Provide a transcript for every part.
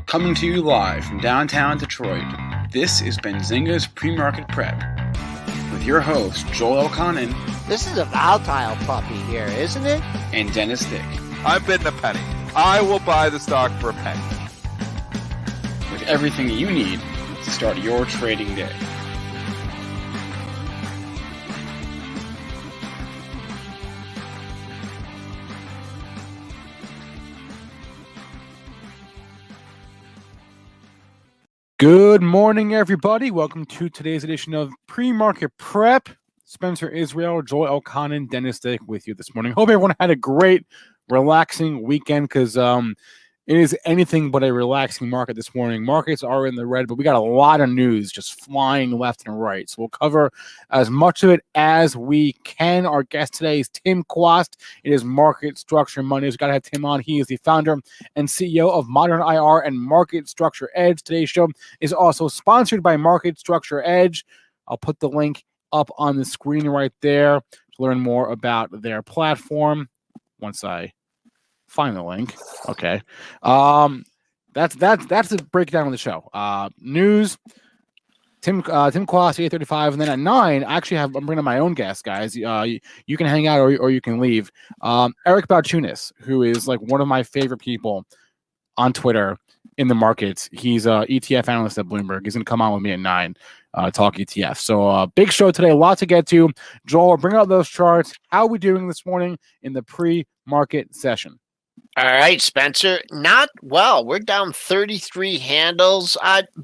Coming to you live from downtown Detroit, this is Benzinga's PreMarket Prep. With your host, Joel Elconin. This is a volatile puppy here, isn't it? And Dennis Thick. I'm bidding a penny. I will buy the stock for a penny. With everything you need to start your trading day. Good morning, everybody. Welcome to today's edition of PreMarket Prep. Spencer Isreal, Joel Elconin, Dennis Thick with you this morning. Hope everyone had a great, relaxing weekend because it is anything but a relaxing market this morning. Markets are in the red, but we got a lot of news just flying left and right. So we'll cover as much of it as we can. Our guest today is Tim Quast. It is Market Structure Mondays. We've got to have Tim on. He is the founder and CEO of ModernIR and Market Structure Edge. Today's show is also sponsored by Market Structure Edge. I'll put the link up on the screen right there to learn more about their platform once I find the link. Okay. That's the breakdown of the show. News. Tim Quast, 8:35, and then at 9, I'm bringing my own guest, guys. You can hang out or you can leave. Eric Balchunas, who is like one of my favorite people on Twitter in the markets. He's a ETF analyst at Bloomberg. He's gonna come on with me at 9, talk ETF. So big show today, a lot to get to. Joel, bring out those charts. How are we doing this morning in the pre-market session? All right, Spencer. Not well. We're down 33 handles.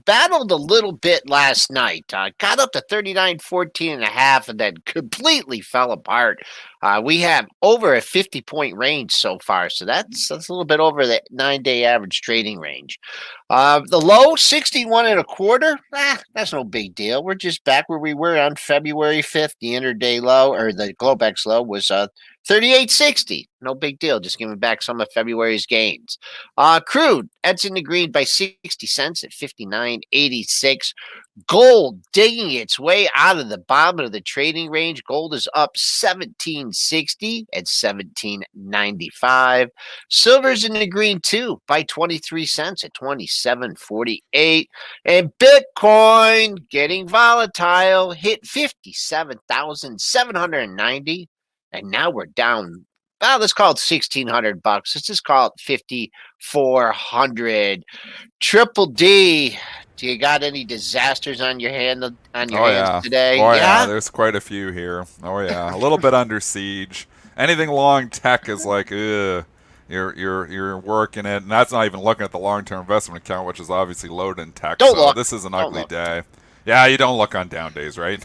Battled a little bit last night. Got up to 39.14.5 and then completely fell apart. We have over a 50-point range so far, so that's a little bit over the 9-day average trading range. The low, 61.25. That's no big deal. We're just back where we were on February 5th. The intraday low, or the Globex low, was 38.60. No big deal. Just giving back some of February's gains. Crude, that's in the green by 60 cents at 59.86. Gold digging its way out of the bottom of the trading range. Gold is up 17.60 at 17.95. Silver's in the green too by 23 cents at 27.48. And Bitcoin getting volatile, hit 57,790. And now we're down. Well, let's call it $1,600. Let's just call it 5,400. Triple D. Do you got any disasters on your hands today? Oh yeah, there's quite a few here. Oh yeah, a little bit under siege. Anything long tech is like, you're working it, and that's not even looking at the long-term investment account, which is obviously loaded in tech. Don't look. This is an ugly day. Yeah, you don't look on down days, right?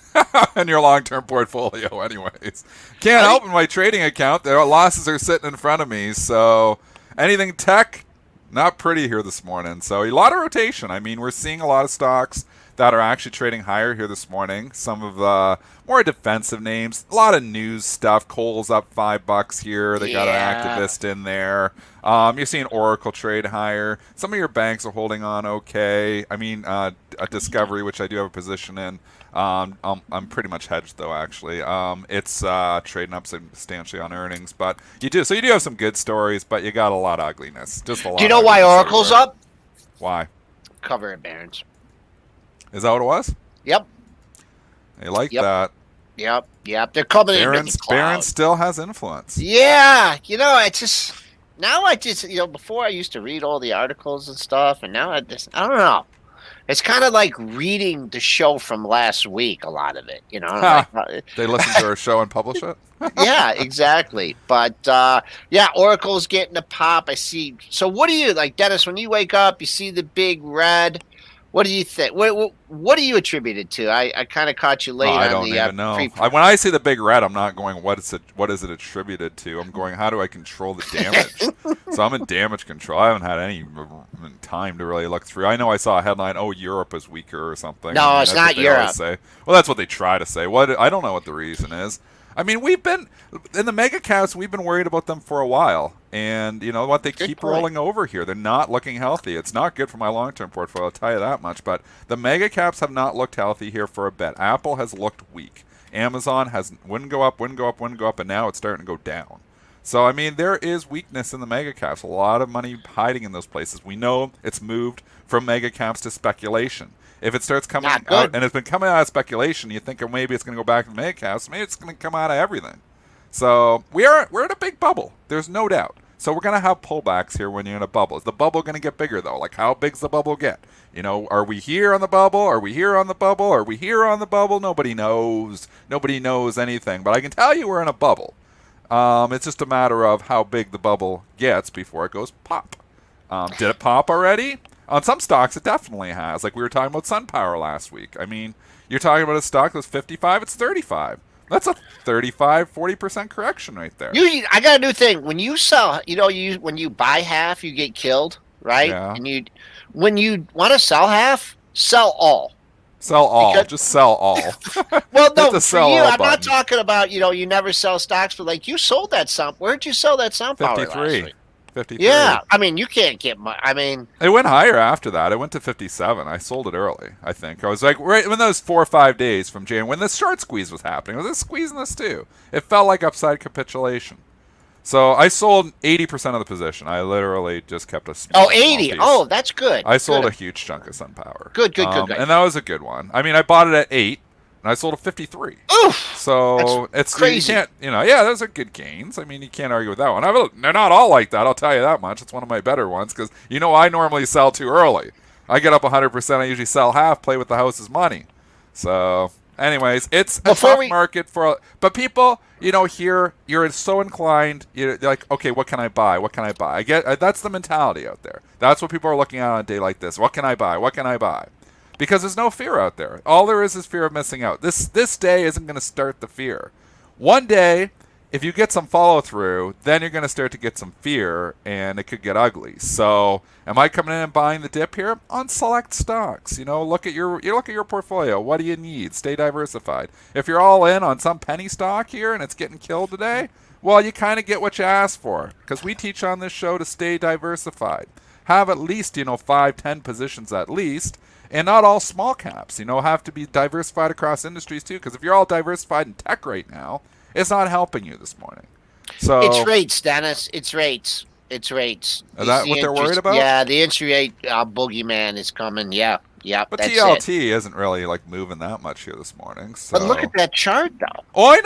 In your long-term portfolio, anyways. Can't help in my trading account. The losses are sitting in front of me, so anything tech, not pretty here this morning. So a lot of rotation. I mean, we're seeing a lot of stocks that are actually trading higher here this morning. Some of the more defensive names. A lot of news stuff. Coal's up $5 here. They got an activist in there. You're seeing Oracle trade higher. Some of your banks are holding on okay. I mean, a Discovery, which I do have a position in. I'm pretty much hedged though. Actually, it's trading up substantially on earnings, but you do have some good stories, but you got a lot of ugliness. Just a lot. Do you know why Oracle's up? Why? Cover it, Barons. Is that what it was? Yep. They like that. Yep. They're coming in. Barron's still has influence. Yeah. Before I used to read all the articles and stuff, and now I don't know. It's kind of like reading the show from last week, a lot of it, They listen to our show and publish it? Yeah, exactly. But, Oracle's getting a pop. I see. So what do you, like, Dennis, when you wake up, you see the big red, what do you think? What do you attribute it to? I kind of caught you late on the... I don't even know. When I see the big red, I'm not going, what is it attributed to? I'm going, how do I control the damage? So I'm in damage control. I haven't had any time to really look through. I know I saw a headline, Europe is weaker or something. No, it's not Europe. Say. Well, that's what they try to say. I don't know what the reason is. I mean, we've been in the mega caps. We've been worried about them for a while, and you know what? They keep rolling over here. They're not looking healthy. It's not good for my long-term portfolio. I'll tell you that much. But the mega caps have not looked healthy here for a bit. Apple has looked weak. Amazon wouldn't go up, and now it's starting to go down. So, I mean, there is weakness in the mega caps. A lot of money hiding in those places. We know it's moved from mega caps to speculation. If it starts coming out, and it's been coming out of speculation, you think maybe it's going to go back to mega caps. Maybe it's going to come out of everything. So we're in a big bubble. There's no doubt. So we're going to have pullbacks here when you're in a bubble. Is the bubble going to get bigger, though? Like, how big's the bubble get? You know, are we here on the bubble? Are we here on the bubble? Are we here on the bubble? Nobody knows. Nobody knows anything. But I can tell you we're in a bubble. It's just a matter of how big the bubble gets before it goes pop. Did it pop already? On some stocks, it definitely has. Like we were talking about SunPower last week. I mean, you're talking about a stock that's 55, it's 35. That's a 35, 40% correction right there. I got a new thing. When you sell, when you buy half, you get killed, right? Yeah. And when you want to sell half, sell all. Sell all. Just sell all. Well, no, for sell you, all I'm not button. talking about, you never sell stocks, but like you sold that where'd you sell that SunPower 53. last week? 53. Yeah, I mean, you can't get much. I mean, it went higher after that. It went to 57. I sold it early, I think. I was like, right when those 4 or 5 days from January, when the short squeeze was happening, I was squeezing this too. It felt like upside capitulation. So I sold 80% of the position. I literally just kept a small 80. piece. Oh, that's good. I sold good. a huge chunk of SunPower. Good. And that was a good one. I mean, I bought it at 8, and I sold at 53. Oof. So it's crazy. You can't, those are good gains. I mean, you can't argue with that one. They're not all like that. I'll tell you that much. It's one of my better ones because I normally sell too early. I get up 100%. I usually sell half. Play with the house's money. So, anyways, it's a tough market but people. Here you're so inclined. You're like, okay, what can I buy? What can I buy? That's the mentality out there. That's what people are looking at on a day like this. What can I buy? What can I buy? Because there's no fear out there. All there is fear of missing out. This day isn't going to start the fear. One day, if you get some follow through, then you're going to start to get some fear, and it could get ugly. So, am I coming in and buying the dip here on select stocks? Look at your portfolio. What do you need? Stay diversified. If you're all in on some penny stock here and it's getting killed today, well, you kind of get what you asked for. Because we teach on this show to stay diversified. Have at least 5, 10 positions at least. And not all small caps, have to be diversified across industries too. Because if you're all diversified in tech right now, it's not helping you this morning. So it's rates, Dennis. It's rates. It's rates. Is that what they're worried about? Yeah, the interest rate boogeyman is coming. Yeah. But that's TLT isn't really moving that much here this morning. So. But look at that chart, though. Oh, I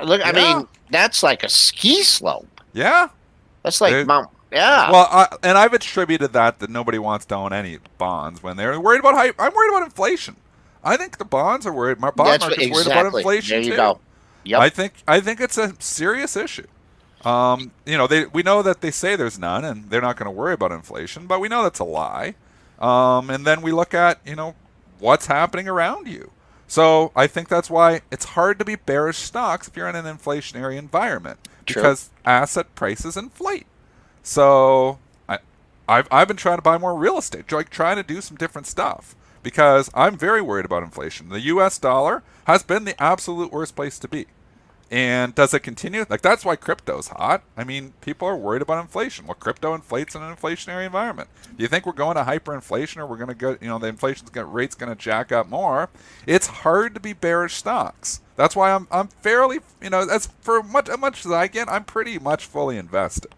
know. I mean, that's like a ski slope. Yeah. That's like Mount. Yeah. Well, and I've attributed that nobody wants to own any bonds when they're worried about I'm worried about inflation. I think the bonds are worried. My bond market's worried about inflation there you too. Go. Yep. I think it's a serious issue. We know that they say there's none, and they're not going to worry about inflation, but we know that's a lie. And then we look at what's happening around you. So I think that's why it's hard to be bearish stocks if you're in an inflationary environment because asset prices inflate. So I've been trying to buy more real estate, trying to do some different stuff because I'm very worried about inflation. The U.S. dollar has been the absolute worst place to be. And does it continue? That's why crypto's hot. I mean, people are worried about inflation. Well, crypto inflates in an inflationary environment. Do you think we're going to hyperinflation or we're going to go, the rate's going to jack up more? It's hard to be bearish stocks. That's why I'm fairly, that's for much as I get, I'm pretty much fully invested.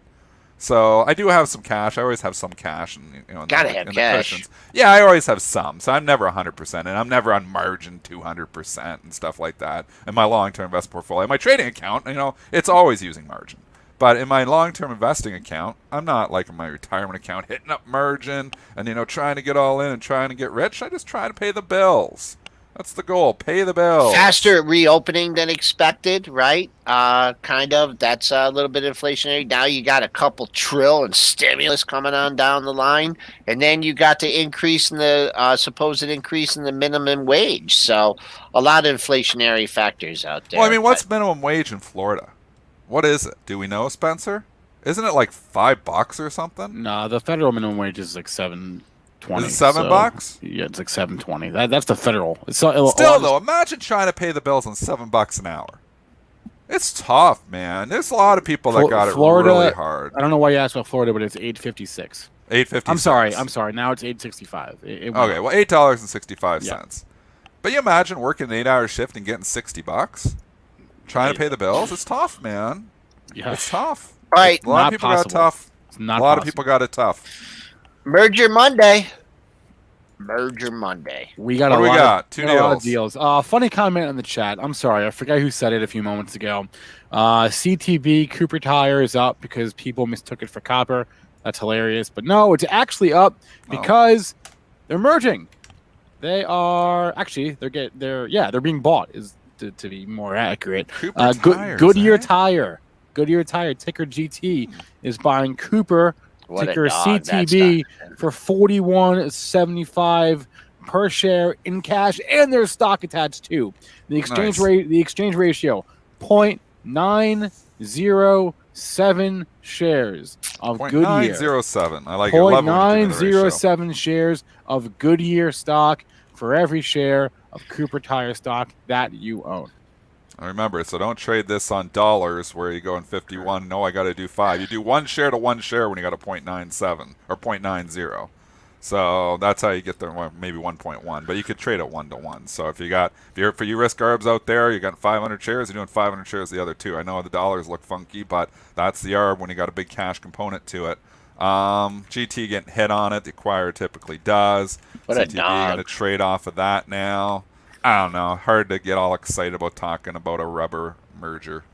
So I do have some cash. I always have some cash, and gotta have cash. Yeah, I always have some. So I'm never 100%, and I'm never on margin 200% and stuff like that. In my long-term investment portfolio, my trading account, it's always using margin. But in my long-term investing account, I'm not like in my retirement account hitting up margin and trying to get all in and trying to get rich. I just try to pay the bills. That's the goal. Pay the bills. Faster reopening than expected, right? Kind of. That's a little bit inflationary. Now you got a couple trill in stimulus coming on down the line. And then you got the increase in the supposed increase in the minimum wage. So a lot of inflationary factors out there. Well, I mean, what's minimum wage in Florida? What is it? Do we know, Spencer? Isn't it like $5 or something? No, the federal minimum wage is like $7.20. Is it $7? Yeah, it's like $7.20. That's the federal. Still, though, imagine trying to pay the bills on $7 an hour. It's tough, man. There's a lot of people that got Florida, it really hard. I don't know why you asked about Florida, but it's $8.56. $8.56. I'm sorry. Now it's $8.65. Okay, well, $8.65. Yeah. But you imagine working an 8-hour shift and getting $60, trying to pay the bills. It's tough, man. Yeah. It's tough. All right. A lot Not of people possible. got tough. It's not A lot of possible. people got it tough. Merger Monday. Merger Monday. We got What a do we lot got? of, Two we got a lot of deals. deals. Funny comment in the chat. I'm sorry. I forgot who said it a few moments ago. CTB Cooper Tire is up because people mistook it for copper. That's hilarious. But no, it's actually up because they're merging. They are actually they're being bought is to be more accurate. Cooper Tires, Goodyear eh? Tire. Goodyear Tire ticker GT is buying Cooper What ticker a dog that CTB stock. for $41.75 per share in cash, and there's stock attached too. The exchange Nice. rate, the exchange ratio, 0.907 shares of Goodyear. 0.907. I like it. Love when you give me the ratio. 0.907 shares of Goodyear stock for every share of Cooper Tire stock that you own. And remember, so don't trade this on dollars where you go in 51. No, I got to do 5. You do 1 share to 1 share when you got a 0.97 or 0.90. So that's how you get there. Well, maybe 1.1, but you could trade it 1 to 1. So if you're for you risk arbs out there, you got 500 shares. You're doing 500 shares the other 2. I know the dollars look funky, but that's the arb when you got a big cash component to it. GT getting hit on it. The acquirer typically does. What a CTB dog. going to trade off of that now. I don't know. Hard to get all excited about talking about a rubber merger.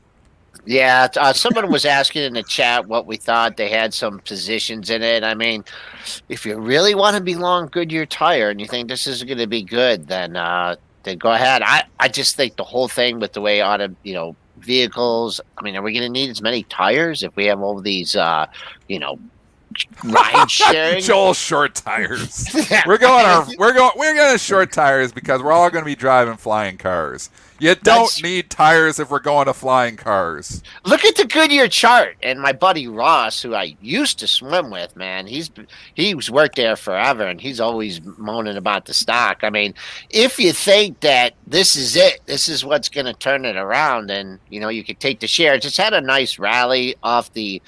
Yeah, someone was asking in the chat what we thought. They had some positions in it. I mean, if you really want to be long Goodyear Tire and you think this is going to be good, then go ahead. I just think the whole thing with the way vehicles. I mean, are we going to need as many tires if we have all these ride sharing? Joel short tires. We're going to short tires because we're all going to be driving flying cars. You don't need tires if we're going to flying cars. Look at the Goodyear chart. And my buddy Ross, who I used to swim with, man, he's worked there forever, and he's always moaning about the stock. I mean, if you think that this is it, this is what's going to turn it around, then you could take the shares. It's had a nice rally off the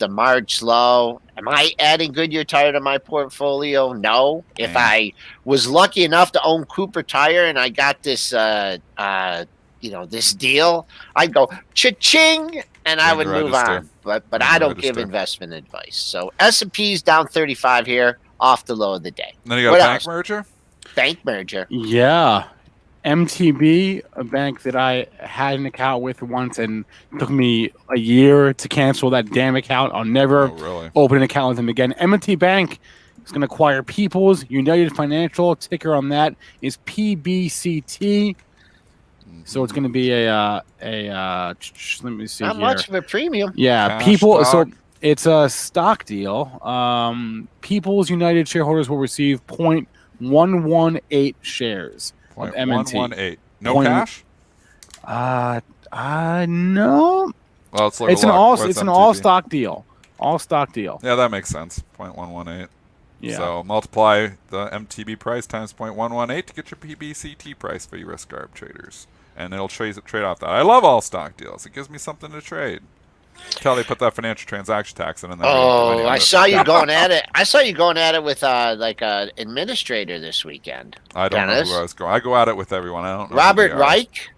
March low. Am I adding Goodyear Tire to my portfolio? No. If I was lucky enough to own Cooper Tire and I got this this deal, I'd go cha-ching and I would move on. But I don't give investment advice. So S&P's down 35 here off the low of the day. And then you got a bank merger? Bank merger. Yeah. MTB, a bank that I had an account with once, and it took me a year to cancel that damn account. I'll never open an account with them again. M&T Bank is going to acquire People's United Financial. Ticker on that is PBCT. So it's going to be let me see Not here. much of a premium. Yeah, Cash stock. So it's a stock deal. People's United shareholders will receive 0.118 shares. 0.118. No cash? No. Well, it's It's an all stock deal. All stock deal. Yeah, that makes sense. 0.118. Yeah. So multiply the MTB price times 0.118 to get your PBCT price for your risk arb traders, and it'll trade off that. I love all stock deals. It gives me something to trade. Until they put that financial transaction tax in. And then I saw you going at it. I saw you going at it with like an administrator this weekend. I don't know who I was going. I go at it with everyone. I don't know. Robert Reich?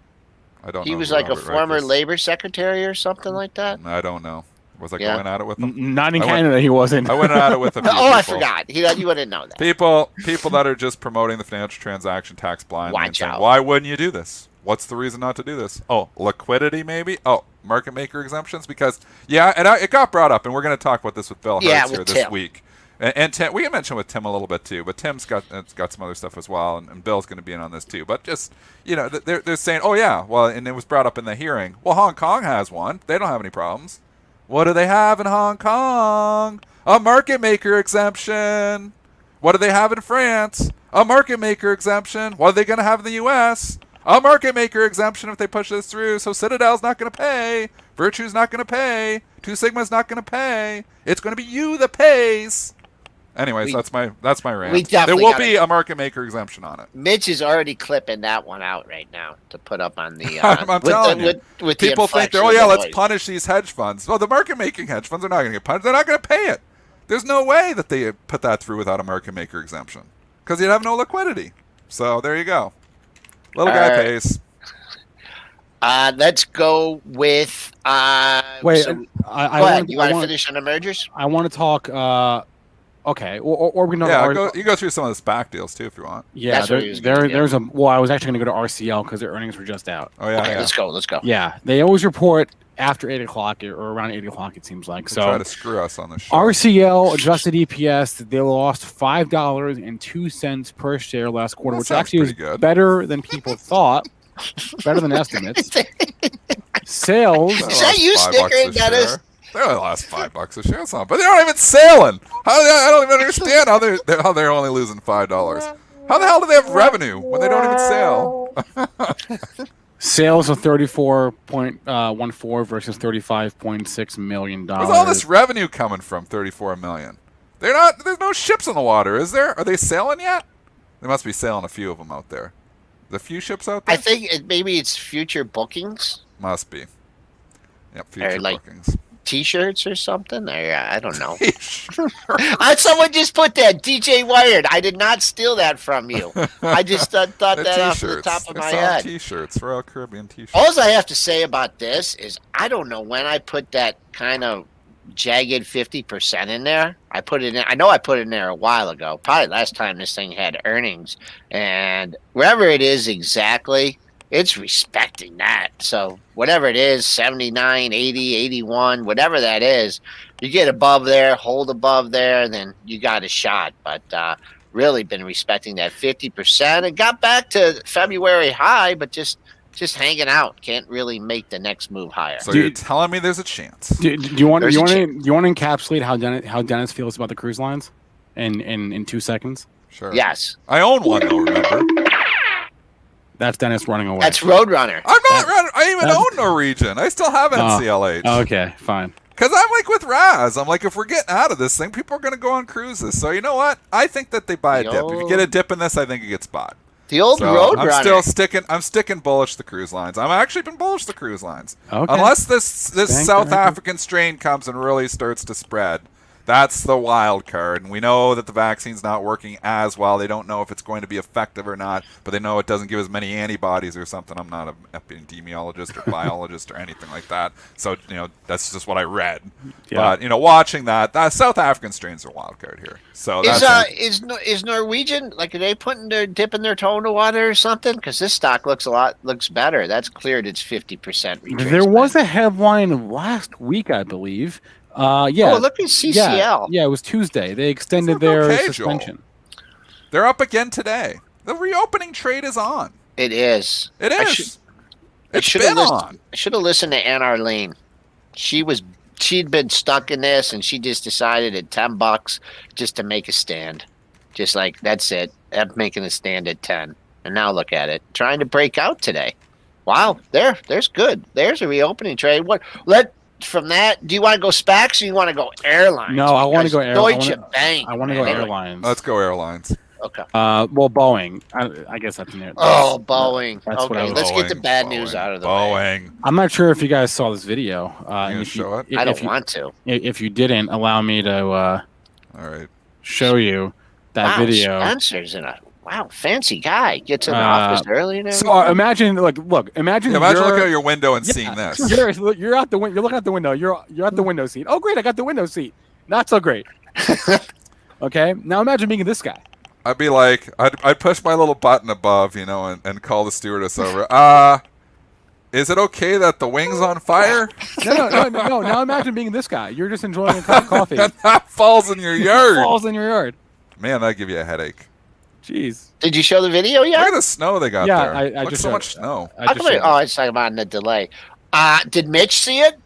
I don't know. He was who like Robert a former Reich is. labor secretary or something like that. I don't know. Was I going at it with him? Not in Canada, he wasn't. I went at it with a few people. I forgot. You wouldn't know that. People that are just promoting the financial transaction tax blindly and saying, why wouldn't you do this? What's the reason not to do this? Oh, liquidity maybe? Oh, market maker exemptions? Because, it got brought up, and we're going to talk about this with Bill Hartz here this week. And Tim, we mentioned with Tim a little bit too, but Tim's got some other stuff as well, and Bill's going to be in on this too. But just, they're saying, and it was brought up in the hearing. Well, Hong Kong has one. They don't have any problems. What do they have in Hong Kong? A market maker exemption. What do they have in France? A market maker exemption. What are they going to have in the U.S.? A market maker exemption if they push this through. So Citadel's not going to pay. Virtue's not going to pay. Two Sigma's not going to pay. It's going to be you that pays. Anyways, that's my rant. There will be a market maker exemption on it. Mitch is already clipping that one out right now to put up on the. I'm telling you. With people think let's punish these hedge funds. Well, the market making hedge funds are not going to get punished. They're not going to pay it. There's no way that they put that through without a market maker exemption because you'd have no liquidity. So there you go. Little guy pays. Let's go with. Wait, So, I go ahead. want You want to finish on the mergers? I want to talk. Okay, or we can. You go through some of the SPAC deals too if you want. Yeah, That's what he was gonna do. there's a. Well, I was actually going to go to RCL because their earnings were just out. Oh yeah, Okay, yeah. let's go. Yeah, they always report after 8 o'clock or around 8 o'clock. It seems like Try so. to screw us on the show. RCL adjusted EPS, they lost $5.02 per share last quarter, That which sounds actually is pretty good. better than people thought, better than estimates. Sales. They Is that lost you $5 snickering, a Dennis? share. They only lost $5 a share, but they're not even sailing. I don't even understand how they're only losing $5. How the hell do they have revenue when they don't even sail? Sales of 34.14 versus 35.6 million dollars. Where's all this revenue coming from? 34 million. They're not. There's no ships in the water, is there? Are they sailing yet? They must be sailing a few of them out there. The few ships out there. I think maybe it's future bookings, Must be. Yep, future like- bookings. T-shirts or something. Or I don't know. Someone just put that DJ Wired. I did not steal that from you. I just thought They're that off the t-shirts. top of They're my soft head. T-shirts, Royal Caribbean T-shirts. All I have to say about this is I don't know when I put that kind of jagged 50% in there. I put it in. I know I put it in there a while ago. Probably last time this thing had earnings, and wherever it is exactly, it's respecting that. So whatever it is, 79, 80, 81, whatever that is, you get above there, hold above there, then you got a shot. But really been respecting that 50%. It got back to February high, but just hanging out. Can't really make the next move higher. So you're telling me there's a chance? Do you want There's a to encapsulate how Dennis feels about the cruise lines in 2 seconds? Sure. Yes. I own one, though, remember? That's Dennis running away. That's Roadrunner. I'm not running. I even own Norwegian. I still have NCLH. Okay, fine. Because I'm like with Raz. I'm like, if we're getting out of this thing, people are going to go on cruises. So you know what? I think that they buy a dip. If you get a dip in this, I think it gets bought. The old So Roadrunner. I'm sticking bullish the cruise lines. I've actually been bullish the cruise lines. Okay. Unless this Thank South you. African strain comes and really starts to spread. That's the wild card. And we know that the vaccine's not working as well. They don't know if it's going to be effective or not, but they know it doesn't give as many antibodies or something. I'm not an epidemiologist or biologist or anything like that. So, that's just what I read. Yeah. But, watching that South African strain's a wild card here. So that's Is Norwegian, like, are they dipping their toe in the water or something? Because this stock looks better. That's cleared its 50% retracement. There was a headline last week, I believe. Yeah. Oh, look at CCL. Yeah, it was Tuesday. They extended It's their okay, suspension. Joel. They're up again today. The reopening trade is on. It is. It is. It's I been on. I should have listened to Ann Arlene. She'd been stuck in this, and she just decided at $10 just to make a stand. Just like, that's it. I'm making a stand at 10. And now look at it. Trying to break out today. Wow. There's good. There's a reopening trade. From that, do you want to go SPACs or you want to go airlines? No, I want to go airlines. Deutsche Bank. I want to go airlines. Let's go airlines. Okay. Well, Boeing. I guess that's in there. Oh, Boeing. That's what I Okay, was- let's get the bad Boeing, news out of the way. Boeing. I'm not sure if you guys saw this video. You gonna show it? I don't want to. If you didn't, allow me to All right. show you that Wow, video. Spencer's fancy guy. Gets in the office early and everything. So imagine, imagine. Imagine you're- looking at your window and Yeah, seeing this. You're out the window. You're looking out the window. You're at the window seat. Oh, great! I got the window seat. Not so great. Okay. Now imagine being this guy. I'd be like, I'd push my little button above, and call the stewardess over. Is it okay that the wing's on fire? No. Now imagine being this guy. You're just enjoying a cup of coffee. And that falls in your yard. Falls in your yard. Man, that'd give you a headache. Jeez. Did you show the video yet? Look at the snow they got Yeah, there. I Look, just so showed- much snow. I How just come showed- I was talking about in the delay. Did Mitch see it?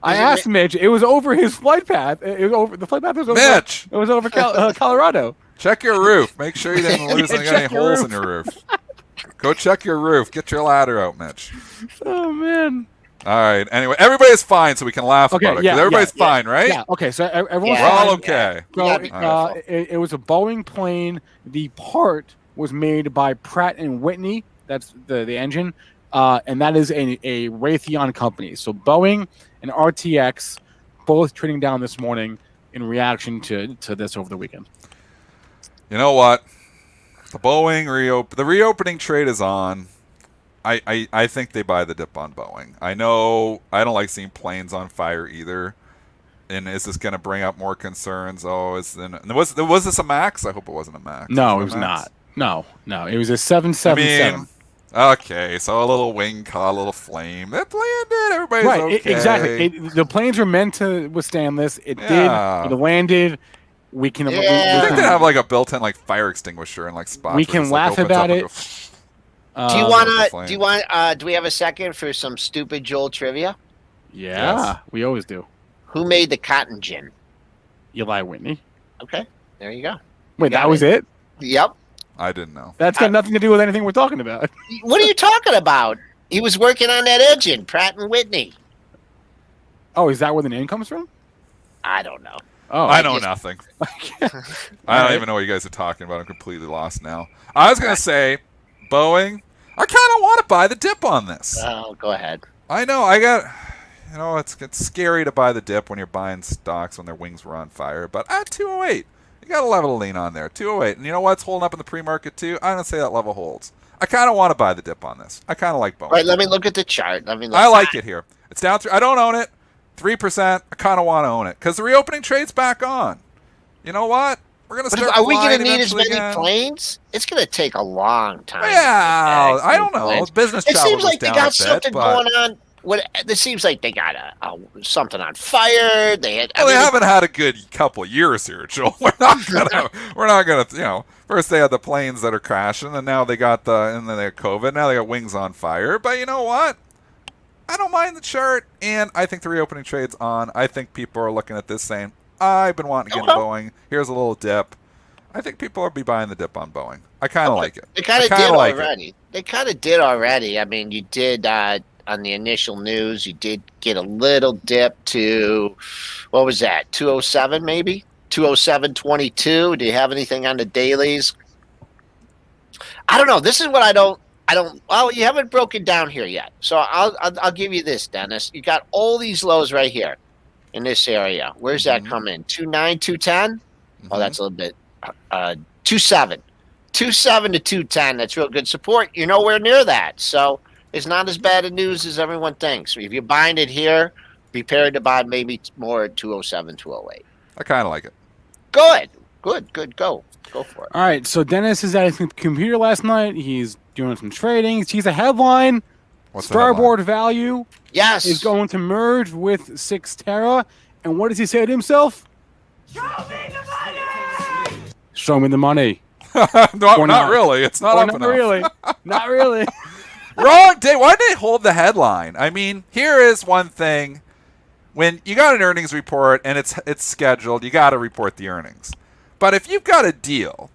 I Is it asked Mitch. It was over his flight path. It was over the flight path was over. Mitch! It was over Colorado. Check your roof. Make sure you didn't lose any Check your holes roof. in your roof. Go check your roof. Get your ladder out, Mitch. Oh man. All right. Anyway, everybody's fine, so we can laugh Okay, about it. 'cause yeah, everybody's yeah, fine, right? Yeah. Okay. So everyone's We're all fine. okay. So, Yeah, be careful. it was a Boeing plane. The part was made by Pratt and Whitney. That's the engine, and that is a Raytheon company. So Boeing and RTX both trading down this morning in reaction to this over the weekend. You know what? The Boeing the reopening trade is on. I think they buy the dip on Boeing. I know I don't like seeing planes on fire either. And is this going to bring up more concerns? Was this a MAX? I hope it wasn't a MAX. No, it was not. No, it was a 777. Okay, so a little wing caught a little flame. That landed. Everybody's right, okay. Exactly. The planes were meant to withstand this. It did. It landed. We can. I think they have like a built-in like fire extinguisher and like spots. We can laugh about it. Do we have a second for some stupid Joel trivia? Yeah, yes. We always do. Who made the cotton gin? Eli Whitney. Okay, there you go. Wait, that was it? Yep. I didn't know. That's got nothing to do with anything we're talking about. What are you talking about? He was working on that engine, Pratt and Whitney. Oh, is that where the name comes from? I don't know. Oh, I know nothing. I don't even know what you guys are talking about. I'm completely lost now. I was going to say, Boeing, I kind of want to buy the dip on this. Oh, go ahead. I know. It's scary to buy the dip when you're buying stocks when their wings were on fire. But at 208, you got a level to lean on there. 208. And you know what's holding up in the pre-market too? I'm going to say that level holds. I kind of want to buy the dip on this. I kind of like Boeing. All right, let me look at the chart. I like it here. It's down I don't own it. 3%. I kind of want to own it because the reopening trade's back on. You know what? We're going to start. Are we going to need as many planes? It's going to take a long time. Yeah, I don't know. Planes. Business travel. It seems like they got something going on. It seems like they got something on fire. They haven't had a good couple years here, Joel. We're not gonna. First they had the planes that are crashing, and now they got and then they had COVID. Now they got wings on fire. But you know what? I don't mind the chart, and I think the reopening trade's on. I think people are looking at this saying, "I've been wanting to get Boeing. Here's a little dip." I think people will be buying the dip on Boeing. I kind of like it. They kind of did already. They kind of did already. I mean, you did. On the initial news, you did get a little dip to, what was that, 207 maybe? 207.22. Do you have anything on the dailies? I don't know. This is what I don't, well, you haven't broken down here yet. So I'll give you this, Dennis. You got all these lows right here in this area. Where's that come in? 2.9, 2.10? Oh, that's a little bit, 2.7. 2.7 to 2.10. That's real good support. You're nowhere near that. So it's not as bad a news as everyone thinks. If you're buying it here, be prepared to buy maybe more at 207, 208. I kind of like it. Good. Go for it. All right. So Dennis is at his computer last night. He's doing some trading. He sees a headline. What's Starboard Value is going to merge with Xterra. And what does he say to himself? Show me the money! Show me the money. not really. It's not up not enough. Really. Not really. Wrong day. Why did they hold the headline? I mean, here is one thing. When you got an earnings report and it's scheduled, you got to report the earnings. But if you've got a deal,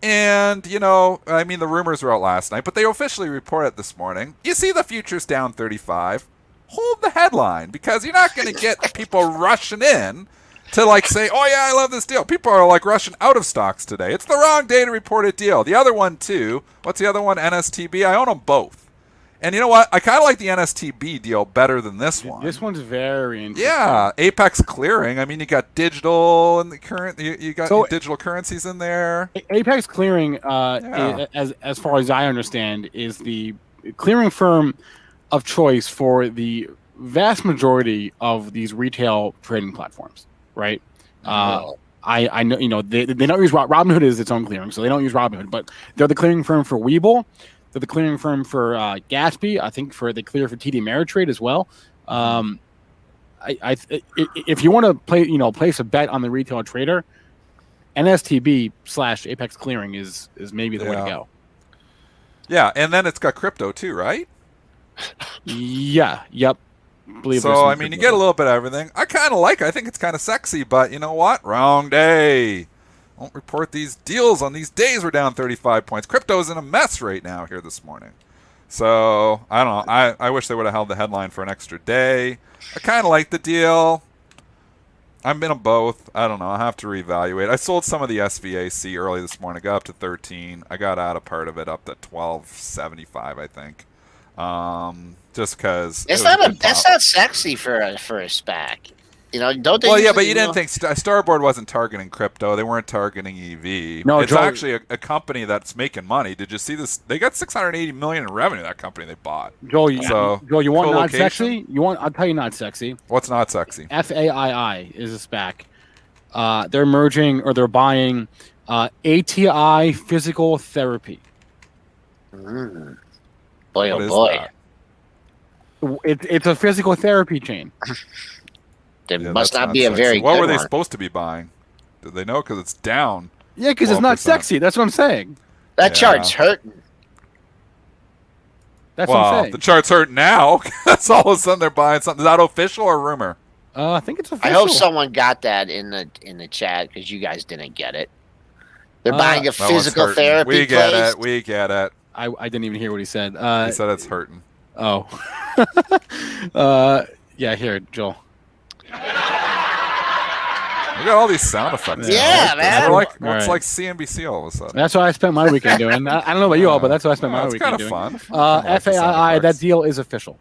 and, the rumors were out last night, but they officially report it this morning. You see the futures down 35. Hold the headline because you're not going to get people rushing in to say, oh, yeah, I love this deal. People are rushing out of stocks today. It's the wrong day to report a deal. The other one, too. What's the other one? NSTB. I own them both. And you know what? I kind of like the NSTB deal better than this one. This one's very interesting. Yeah, Apex Clearing. I mean, you got digital and the current. You got digital currencies in there. Apex Clearing, as far as I understand, is the clearing firm of choice for the vast majority of these retail trading platforms. Right? I know. They don't use Robinhood is its own clearing, so they don't use Robinhood, but they're the clearing firm for Webull. They're the clearing firm for Gatsby. I think they clear for TD Ameritrade as well. If you want to place a bet on the retail trader, NSTB/Apex Clearing is maybe the way to go. Yeah, and then it's got crypto too, right? Yeah. Yep. So you get a little bit of everything. I kind of like it. I think it's kind of sexy, but you know what? Wrong day. Won't report these deals on these days. We're down 35 points. Crypto's in a mess right now here this morning. So, I don't know. I wish they would have held the headline for an extra day. I kind of like the deal. I'm in them both. I don't know. I'll have to reevaluate. I sold some of the SVAC early this morning. I got up to 13. I got out a part of it up to 12.75, I think. Just because that's not sexy for a SPAC. Don't they? Well, yeah, usually, but you didn't think Starboard wasn't targeting crypto. They weren't targeting EV. No, it's Joe- actually a company that's making money. Did you see this? They got $680 million in revenue. That company they bought. Joel, So, you want not co-location? sexy? I'll tell you not sexy. What's not sexy? FAII is a SPAC. They're merging or they're buying ATI Physical Therapy. Boy, What oh is boy. that? It's a physical therapy chain. There Yeah, must that's not be a sexy. very What good were they one. supposed to be buying? Did they know? Because it's down. Yeah, because it's not 12%. sexy. That's what I'm saying. That Yeah. chart's hurting. That's what I'm Well, saying. the chart's hurt now. That's all of a sudden they're buying something. Is that official or rumor? I think it's official. I hope someone got that in the chat because you guys didn't get it. They're buying a That one's physical hurting. therapy We get place. it. We get it. I didn't even hear what he said. He said it's hurting. Oh. Yeah, here, Joel. We got all these sound effects. Yeah, man. We're like, All it's right. like CNBC all of a sudden. That's what I spent my weekend doing. I don't know about you all, but that's what I spent my It's weekend kind of doing. fun. I like the sound FAII, that effects. deal is official.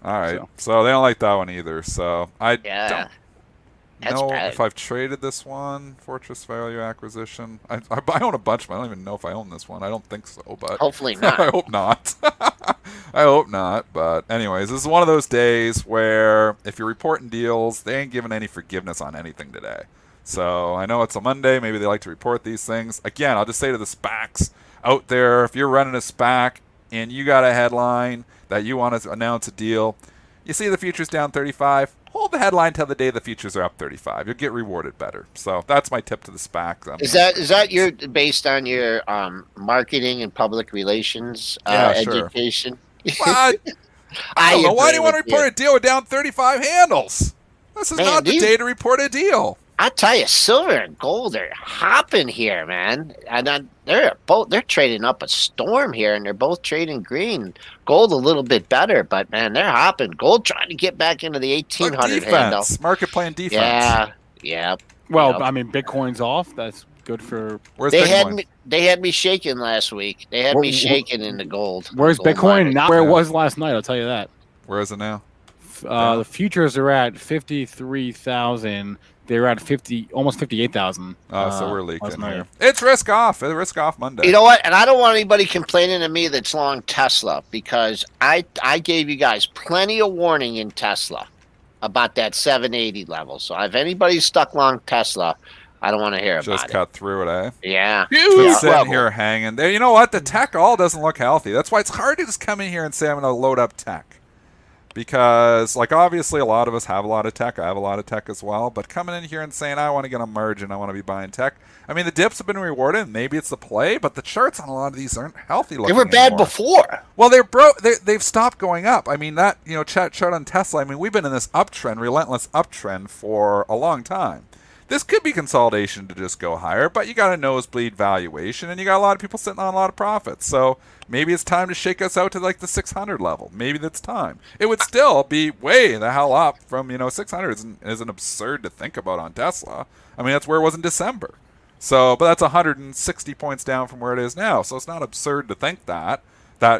All right. So. So they don't like that one either. So I Yeah. don't That's know bad. if I've traded this one, Fortress Value Acquisition. I own a bunch, but I don't even know if I own this one. I don't think so, but Hopefully not. I hope not. I hope not. But anyways, this is one of those days where if you're reporting deals, they ain't giving any forgiveness on anything today. So I know it's a Monday. Maybe they like to report these things. Again, I'll just say to the SPACs out there, if you're running a SPAC and you got a headline that you want to announce a deal, you see the futures down 35, hold the headline till the day the futures are up 35. You'll get rewarded better. So that's my tip to the SPACs. Is that your based on your marketing and public relations Yeah, sure. education? What? I don't know. Why do you want to agree report with a deal with down 35 handles? This is Man, not the these- day to report a deal. I tell you, silver and gold are hopping here, man. And they're trading up a storm here, and they're both trading green. Gold a little bit better, but man, they're hopping. Gold trying to get back into the 1800 handle. Defense. Market playing defense. Yeah. Well, Yep. I mean, Bitcoin's off. That's good for. Where's They Bitcoin? had me shaking last week. They had me Wh- wh- shaking in the gold. Where's gold Bitcoin? market. Not where it Yeah. was last night. I'll tell you that. Where is it now? The futures are at 53,000. They're at almost 58,000. Oh, so we're last leaking night. here. It's risk off. It's risk off Monday. You know what? And I don't want anybody complaining to me that's long Tesla because I gave you guys plenty of warning in Tesla about that 780 level. So if anybody's stuck long Tesla, I don't want to hear Just about cut through it, eh? it. Yeah. It's been Yeah. sitting here hanging. There, you know what? The tech all doesn't look healthy. That's why it's hard to just come in here and say I'm going to load up tech. Because, like, obviously a lot of us have a lot of tech. I have a lot of tech as well. But coming in here and saying I want to get a margin, I want to be buying tech. I mean, the dips have been rewarded. Maybe it's the play, but the charts on a lot of these aren't healthy looking They were bad anymore. before. Well, they've stopped going up. I mean, that chart on Tesla. I mean, we've been in this uptrend, relentless uptrend for a long time. This could be consolidation to just go higher, but you got a nosebleed valuation, and you got a lot of people sitting on a lot of profits. So maybe it's time to shake us out to like the 600 level. Maybe that's time. It would still be way the hell up from 600 isn't absurd to think about on Tesla. I mean, that's where it was in December. So, but that's 160 points down from where it is now. So it's not absurd to think that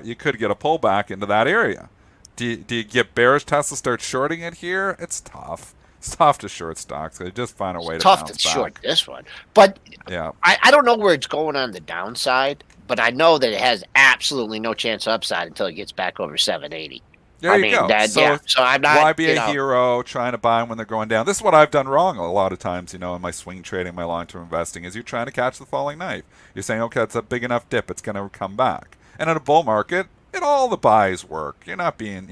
you could get a pullback into that area. Do you get bearish Tesla, start shorting it here? It's tough. It's tough to short stocks. They just find a way to Tough bounce to short back. this one. But Yeah. I don't know where it's going on the downside, but I know that it has absolutely no chance of upside until it gets back over 780. There you go. So I'm not. Why be a hero trying to buy them when they're going down? This is what I've done wrong a lot of times, in my swing trading, my long-term investing, is you're trying to catch the falling knife. You're saying, okay, it's a big enough dip, it's going to come back. And in a bull market, all the buys work. You're not being,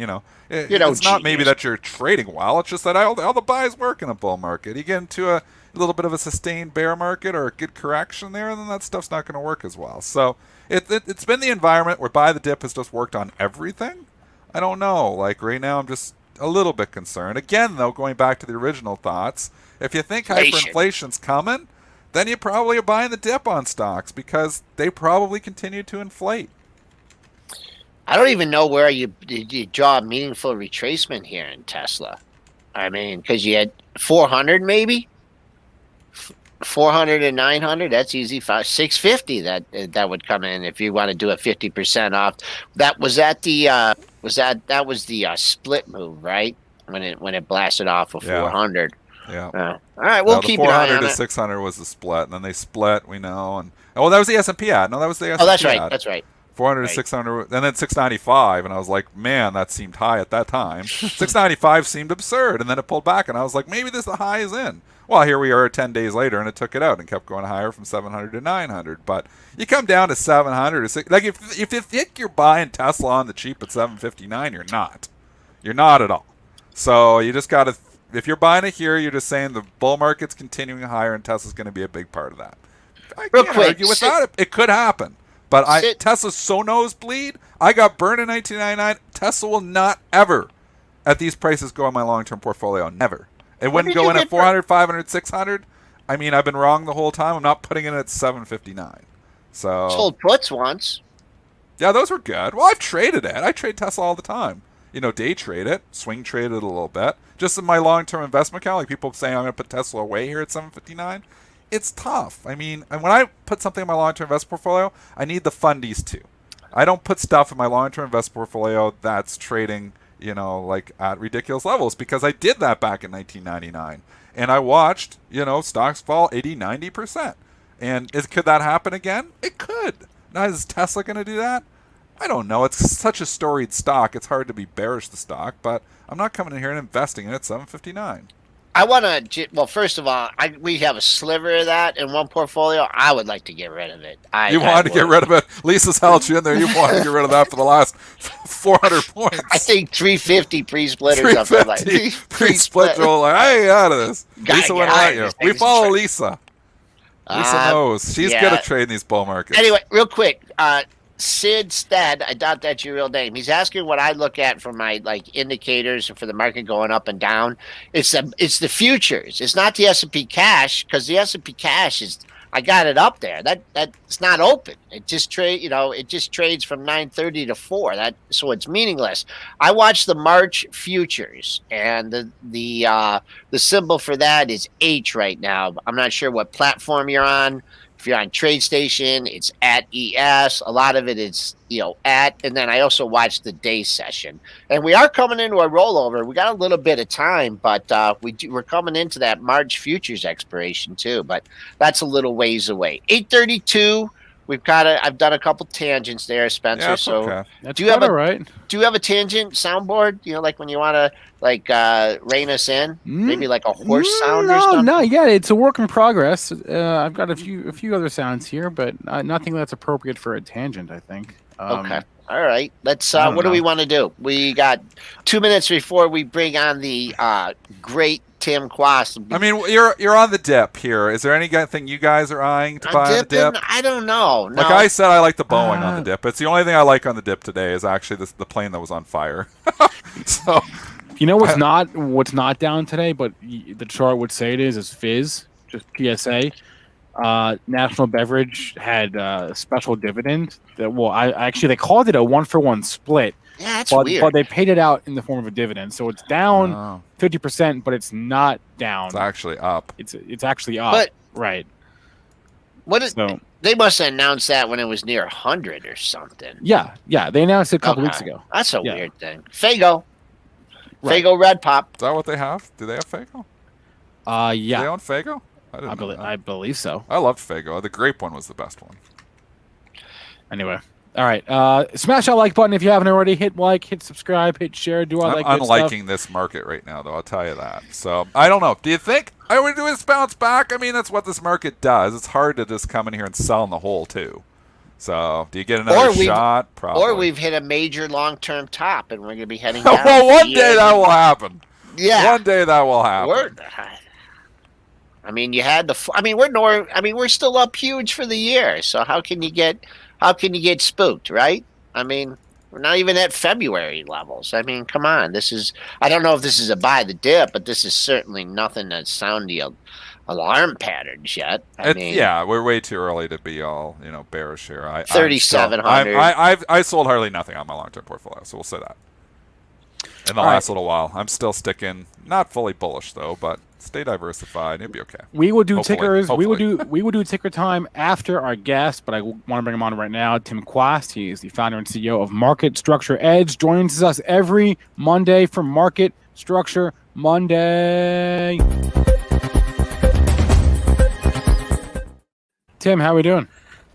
it's not maybe that you're trading well. It's just that all the buys work in a bull market. You get into a little bit of a sustained bear market or a good correction there, and then that stuff's not going to work as well. So it's been the environment where buy the dip has just worked on everything. I don't know. Like right now, I'm just a little bit concerned. Again, though, going back to the original thoughts, if you think hyperinflation's coming, then you probably are buying the dip on stocks because they probably continue to inflate. I don't even know where you draw a meaningful retracement here in Tesla. I mean, because you had 400 maybe, 400 and 900. That's easy. 650 that would come in if you want to do a 50% off. That was the split move, right? when it blasted off of Yeah. 400. Yeah. All right, we'll keep the an eye 400 on to it. 600 was the split, and then they split. We know, and that was the S&P ad. No, that was the S&P Oh, that's right. ad. That's right. 400 to Right. 600, and then 695, and I was like, man, that seemed high at that time. 695 seemed absurd, and then it pulled back, and I was like, maybe the high is in. Well, here we are 10 days later, and it took it out and kept going higher from 700 to 900. But you come down to 700 or 6, like if you think you're buying Tesla on the cheap at 759, you're not. You're not at all. So you just got to, if you're buying it here, you're just saying the bull market's continuing higher, and Tesla's going to be a big part of that. I Real can't quick, argue with that. It could happen. But Tesla's so nosebleed. I got burned in 1999. Tesla will not ever, at these prices, go in my long-term portfolio. Never. It wouldn't go in at 400, 500, 600. I mean, I've been wrong the whole time. I'm not putting it at 759. So Sold puts once. yeah, those were good. Well, I've traded it. I trade Tesla all the time. Day trade it, swing trade it a little bit. Just in my long-term investment account, like people saying I'm going to put Tesla away here at 759. It's tough. I mean, and when I put something in my long-term investment portfolio, I need the fundies too. I don't put stuff in my long-term investment portfolio that's trading, like at ridiculous levels, because I did that back in 1999. And I watched, stocks fall 80, 90%. And could that happen again? It could. Now, is Tesla going to do that? I don't know. It's such a storied stock. It's hard to be bearish the stock, but I'm not coming in here and investing in it at 759. I want to. Well, first of all, we have a sliver of that in one portfolio. I would like to get rid of it. You wanted to get rid of it. Lisa's held you in there. You wanted to get rid of that for the last 400 points. I think 350 pre-split or something like that. Pre-split, Joel. Like, I ain't out of this. Lisa wouldn't let you. We follow Lisa. Lisa knows. She's good at trading these bull markets. Anyway, real quick. Sid Stead, I doubt that's your real name. He's asking what I look at for my indicators for the market going up and down. It's the futures. It's not the S&P cash, because the S&P cash is, I got it up there. That's not open. It just trades from 9:30 to 4. So it's meaningless. I watch the March futures, and the symbol for that is H right now. I'm not sure what platform you're on. If you're on TradeStation, it's at ES. A lot of it is, at. And then I also watch the day session. And we are coming into a rollover. We got a little bit of time, but we're coming into that March futures expiration too. But that's a little ways away. 8:32. I've done a couple tangents there, Spencer. Yeah, so okay. That's do you have right. Do you have a tangent soundboard? Like when you want to rein us in, maybe like a horse sound or something. No, yeah, it's a work in progress. I've got a few other sounds here, but nothing that's appropriate for a tangent, I think. Okay. All right. Let's. What do we want to do? We got 2 minutes before we bring on the great Tim Quast. I mean, you're on the dip here. Is there anything you guys are eyeing to buy on the dip? I don't know. No. Like I said, I like the Boeing on the dip. It's the only thing I like on the dip today is actually the plane that was on fire. So, what's not down today, but the chart would say it is Fizz, just PSA. National Beverage had a special dividend. They called it a 1-for-1 split. Yeah, that's but, weird. But they paid it out in the form of a dividend, so it's down 50%, but it's not down. It's actually up. It's actually up. But, right. What is? So, they must have announced that when it was near 100 or something. Yeah. They announced it a couple weeks ago. That's a weird thing. Fago. Right. Fago Red Pop. Is that what they have? Do they have Fago? Yeah. Do they own Fago? I believe so. I loved Fago. The grape one was the best one. Anyway. All right. Smash that like button if you haven't already. Hit like, hit subscribe, hit share, do all that good stuff. I'm unliking this market right now, though. I'll tell you that. So, I don't know. Do you think I would do this bounce back? I mean, that's what this market does. It's hard to just come in here and sell in the hole, too. So, do you get another shot? Probably. Or we've hit a major long-term top, and we're going to be heading down. Well, one day that will happen. Yeah. One day that will happen. You had we're still up huge for the year. So how can you get spooked, right? I mean, we're not even at February levels. I mean, come on. I don't know if this is a buy the dip, but this is certainly nothing that's sounding alarm patterns yet. We're way too early to be all, bearish here. 3,700. I sold hardly nothing on my long-term portfolio, so we'll say that. In the last little while, I'm still sticking, not fully bullish though, but stay diversified. It'll be okay. We will do tickers. Hopefully. We will do ticker time after our guest, but I want to bring him on right now. Tim Quast. He is the founder and CEO of Market Structure Edge. Joins us every Monday for Market Structure Monday. Tim, how we doing?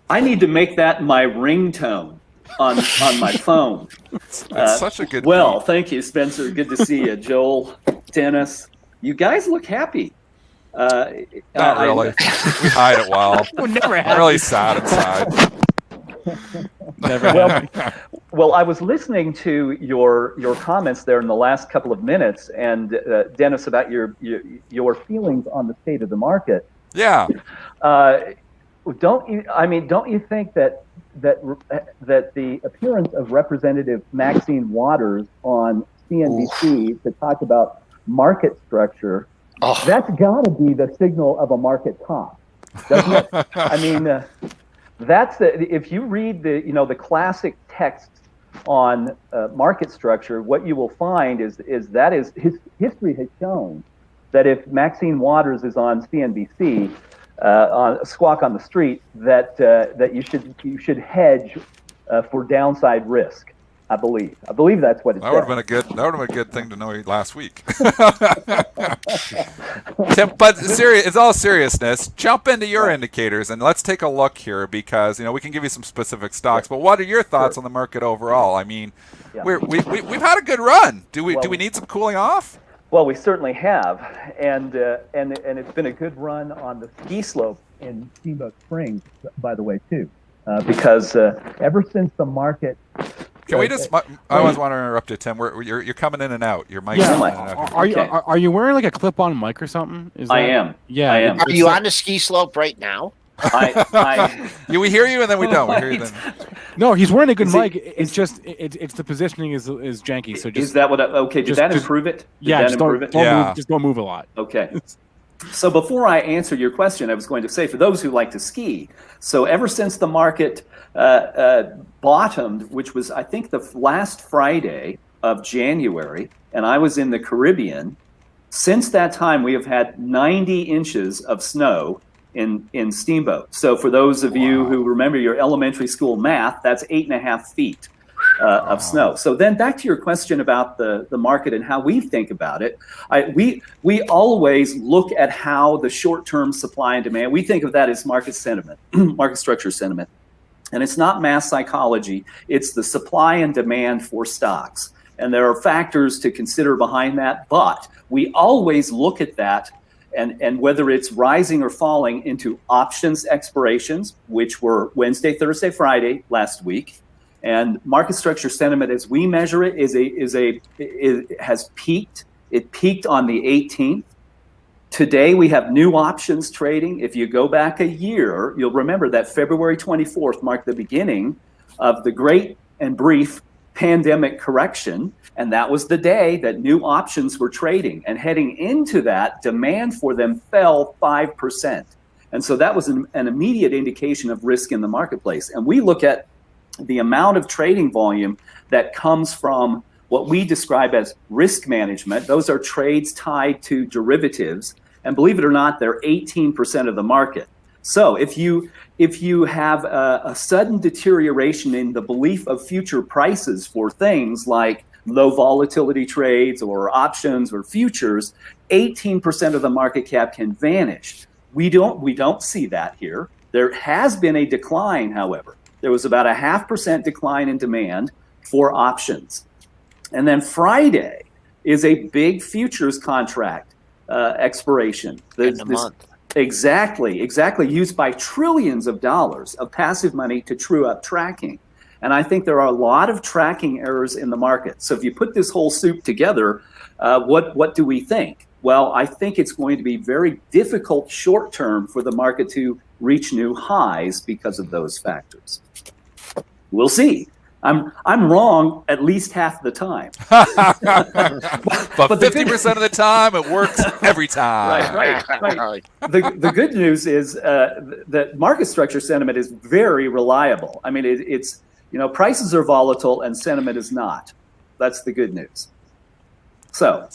I need to make that my ringtone on my phone. It's such a good Well, beat. thank you, Spencer. Good to see you. Joel, Dennis. You guys look happy. Not really. We hide it well. We're never I'm really sad inside. Never Well, I was listening to your comments there in the last couple of minutes, and Dennis, about your feelings on the state of the market. Yeah. Don't you think that the appearance of Representative Maxine Waters on CNBC to talk about market structure, that's got to be the signal of a market top, doesn't it? I mean, if you read the classic texts on market structure, what you will find is history has shown that if Maxine Waters is on CNBC. On Squawk on the Street, that you should hedge for downside risk. I believe that's what it That would have been a good thing to know last week. Tim, but it's all seriousness. Jump into your indicators and let's take a look here, because we can give you some specific stocks. But what are your thoughts on the market overall? I mean, we've had a good run. Do we need some cooling off? Well, we certainly have, and it's been a good run on the ski slope in Steamboat Springs, by the way, too, because ever since the market. Can we just? I always want to interrupt you, Tim. You're coming in and out. Your mic's coming in and out. Are you wearing like a clip-on mic or something? I am. Yeah, I am. Are you on the ski slope right now? We hear you and then we don't. We hear you then. No, he's wearing a good mic. It's just it's the positioning is janky. So just is that what? Okay, did that improve it? Just don't move a lot. Okay. So before I answer your question, I was going to say, for those who like to ski, so ever since the market bottomed, which was I think the last Friday of January, and I was in the Caribbean, since that time we have had 90 inches of snow in Steamboat. So for those of you who remember your elementary school math, that's 8.5 feet of snow. So then back to your question about the market and how we think about it. We always look at how the short-term supply and demand, we think of that as market sentiment, market structure sentiment. And it's not mass psychology, it's the supply and demand for stocks. And there are factors to consider behind that, but we always look at that and whether it's rising or falling into options expirations, which were Wednesday, Thursday, Friday last week. And market structure sentiment, as we measure it, it has peaked. It peaked on the 18th. Today, we have new options trading. If you go back a year, you'll remember that February 24th marked the beginning of the great and brief pandemic correction. And that was the day that new options were trading. And heading into that, demand for them fell 5%. And so that was an immediate indication of risk in the marketplace. And we look at the amount of trading volume that comes from what we describe as risk management. Those are trades tied to derivatives. And believe it or not, they're 18% of the market. So if you have a sudden deterioration in the belief of future prices for things like low volatility trades or options or futures, 18% of the market cap can vanish. We don't see that here. There has been a decline, however. There was about a 0.5% decline in demand for options. And then Friday is a big futures contract expiration. In a month. Exactly, used by trillions of dollars of passive money to true up tracking. And I think there are a lot of tracking errors in the market. So if you put this whole soup together, what do we think? Well, I think it's going to be very difficult short term for the market to reach new highs because of those factors. We'll see. I'm wrong at least half the time. but 50% of the time, it works every time. Right. The good news is that market structure sentiment is very reliable. I mean, it's prices are volatile and sentiment is not. That's the good news. So.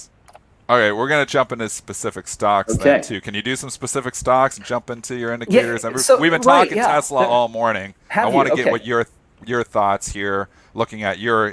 Okay, we're going to jump into specific stocks then too. Can you do some specific stocks and jump into your indicators? Yeah, We've been talking Tesla all morning. I want to get what your thoughts here, looking at your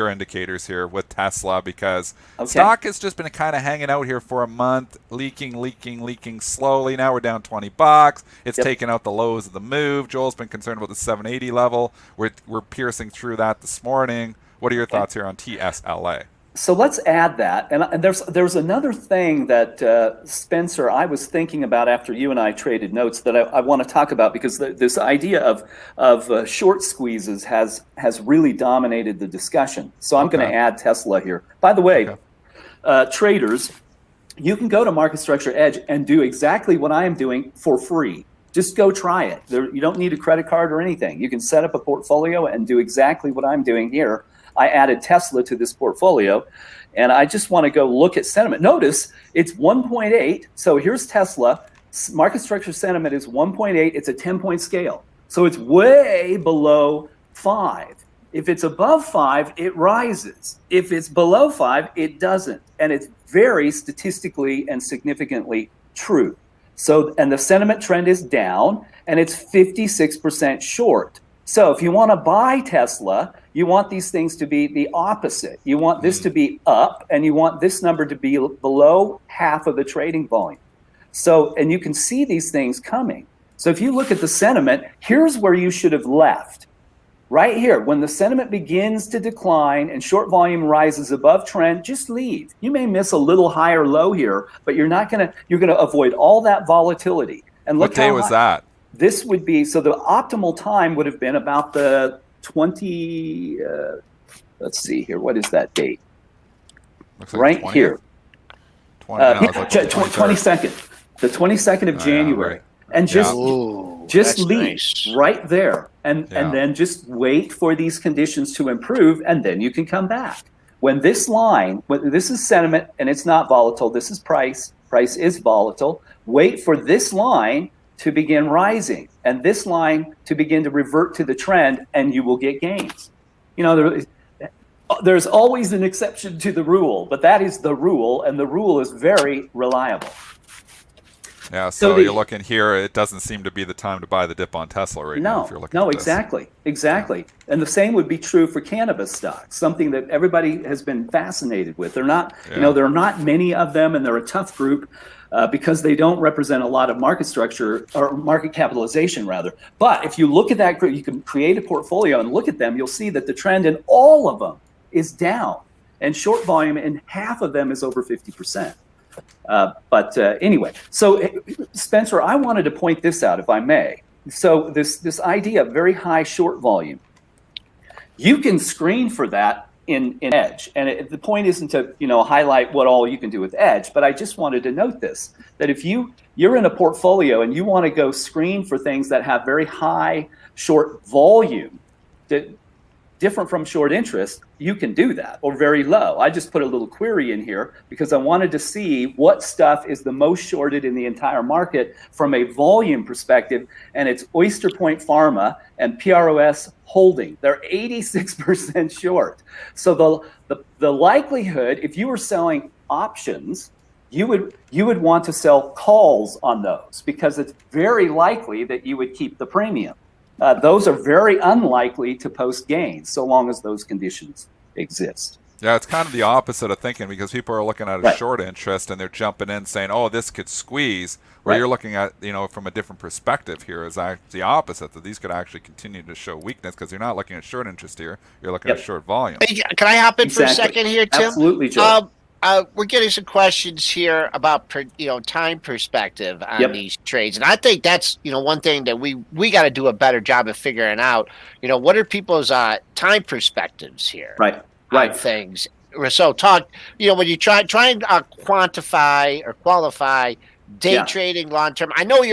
indicators here with Tesla, because stock has just been kind of hanging out here for a month, leaking slowly. Now we're down $20. It's taken out the lows of the move. Joel's been concerned about the 780 level. We're piercing through that this morning. What are your thoughts here on TSLA? So let's add that, and there's another thing that Spencer, I was thinking about after you and I traded notes that I want to talk about, because this idea of short squeezes has really dominated the discussion. So I'm going to add Tesla here. By the way, traders, you can go to Market Structure Edge and do exactly what I am doing for free. Just go try it. You don't need a credit card or anything. You can set up a portfolio and do exactly what I'm doing here. I added Tesla to this portfolio, and I just want to go look at sentiment. Notice it's 1.8. So here's Tesla. Market structure sentiment is 1.8. It's a 10-point scale. So it's way below 5. If it's above 5, it rises. If it's below 5, it doesn't. And it's very statistically and significantly true. So, and the sentiment trend is down, and it's 56% short. So if you want to buy Tesla, you want these things to be the opposite. You want this to be up, and you want this number to be below half of the trading volume. So, and you can see these things coming. So if you look at the sentiment, here's where you should have left. Right here, when the sentiment begins to decline and short volume rises above trend, just leave. You may miss a little higher low here, but you're going to avoid all that volatility. And look, what day was that? This would be, so the optimal time would have been about the 20, let's see here, what is that date? Looks like right 20th? here. 22nd. The 22nd of January. Right. And just leave right there, and then just wait for these conditions to improve, and then you can come back. When this line, this is sentiment and it's not volatile, this is price is volatile, wait for this line to begin rising and this line to begin to revert to the trend, and you will get gains. You know, there's always an exception to the rule, but that is the rule, and the rule is very reliable. Yeah, so you're looking here, it doesn't seem to be the time to buy the dip on Tesla right now if you're looking at this. Exactly. And the same would be true for cannabis stocks, something that everybody has been fascinated with. They're not, there are not many of them, and they're a tough group because they don't represent a lot of market structure or market capitalization, rather. But if you look at that group, you can create a portfolio and look at them, you'll see that the trend in all of them is down, and short volume in half of them is over 50%. But anyway, so Spencer, I wanted to point this out, if I may. So this idea of very high short volume, you can screen for that in Edge. And the point isn't to highlight what all you can do with Edge, but I just wanted to note this, that if you're in a portfolio and you want to go screen for things that have very high short volume, that different from short interest, you can do that, or very low. I just put a little query in here because I wanted to see what stuff is the most shorted in the entire market from a volume perspective, and it's Oyster Point Pharma and PROS Holding. They're 86% short. So the likelihood, if you were selling options, you would want to sell calls on those, because it's very likely that you would keep the premium. Those are very unlikely to post gains so long as those conditions exist. Yeah, it's kind of the opposite of thinking, because people are looking at a short interest and they're jumping in saying, oh, this could squeeze, where you're looking at, from a different perspective here is the opposite, that these could actually continue to show weakness because you're not looking at short interest here, you're looking at short volume. Hey, can I hop in for a second here, Tim? Absolutely, Joe. We're getting some questions here about time perspective on these trades, and I think that's one thing that we got to do a better job of figuring out. What are people's time perspectives here? On things. So talk. When you try and quantify or qualify day trading long term. I know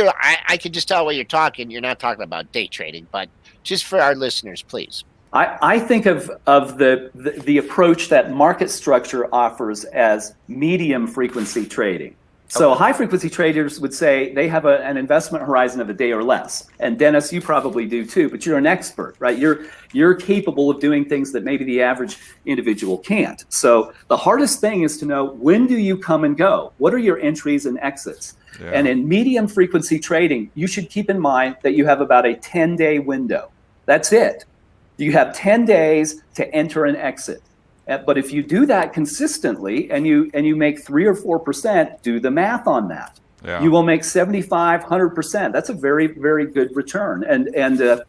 I can just tell when you're talking. You're not talking about day trading, but just for our listeners, please. I think of the approach that market structure offers as medium frequency trading. So high frequency traders would say they have an investment horizon of a day or less. And Dennis, you probably do too, but you're an expert, right? You're capable of doing things that maybe the average individual can't. So the hardest thing is to know, when do you come and go? What are your entries and exits? Yeah. And in medium frequency trading, you should keep in mind that you have about a 10-day window. That's it. You have 10 days to enter and exit. But if you do that consistently and you make 3 or 4%, do the math on that. Yeah. You will make 75, 100%. That's a very, very good return. And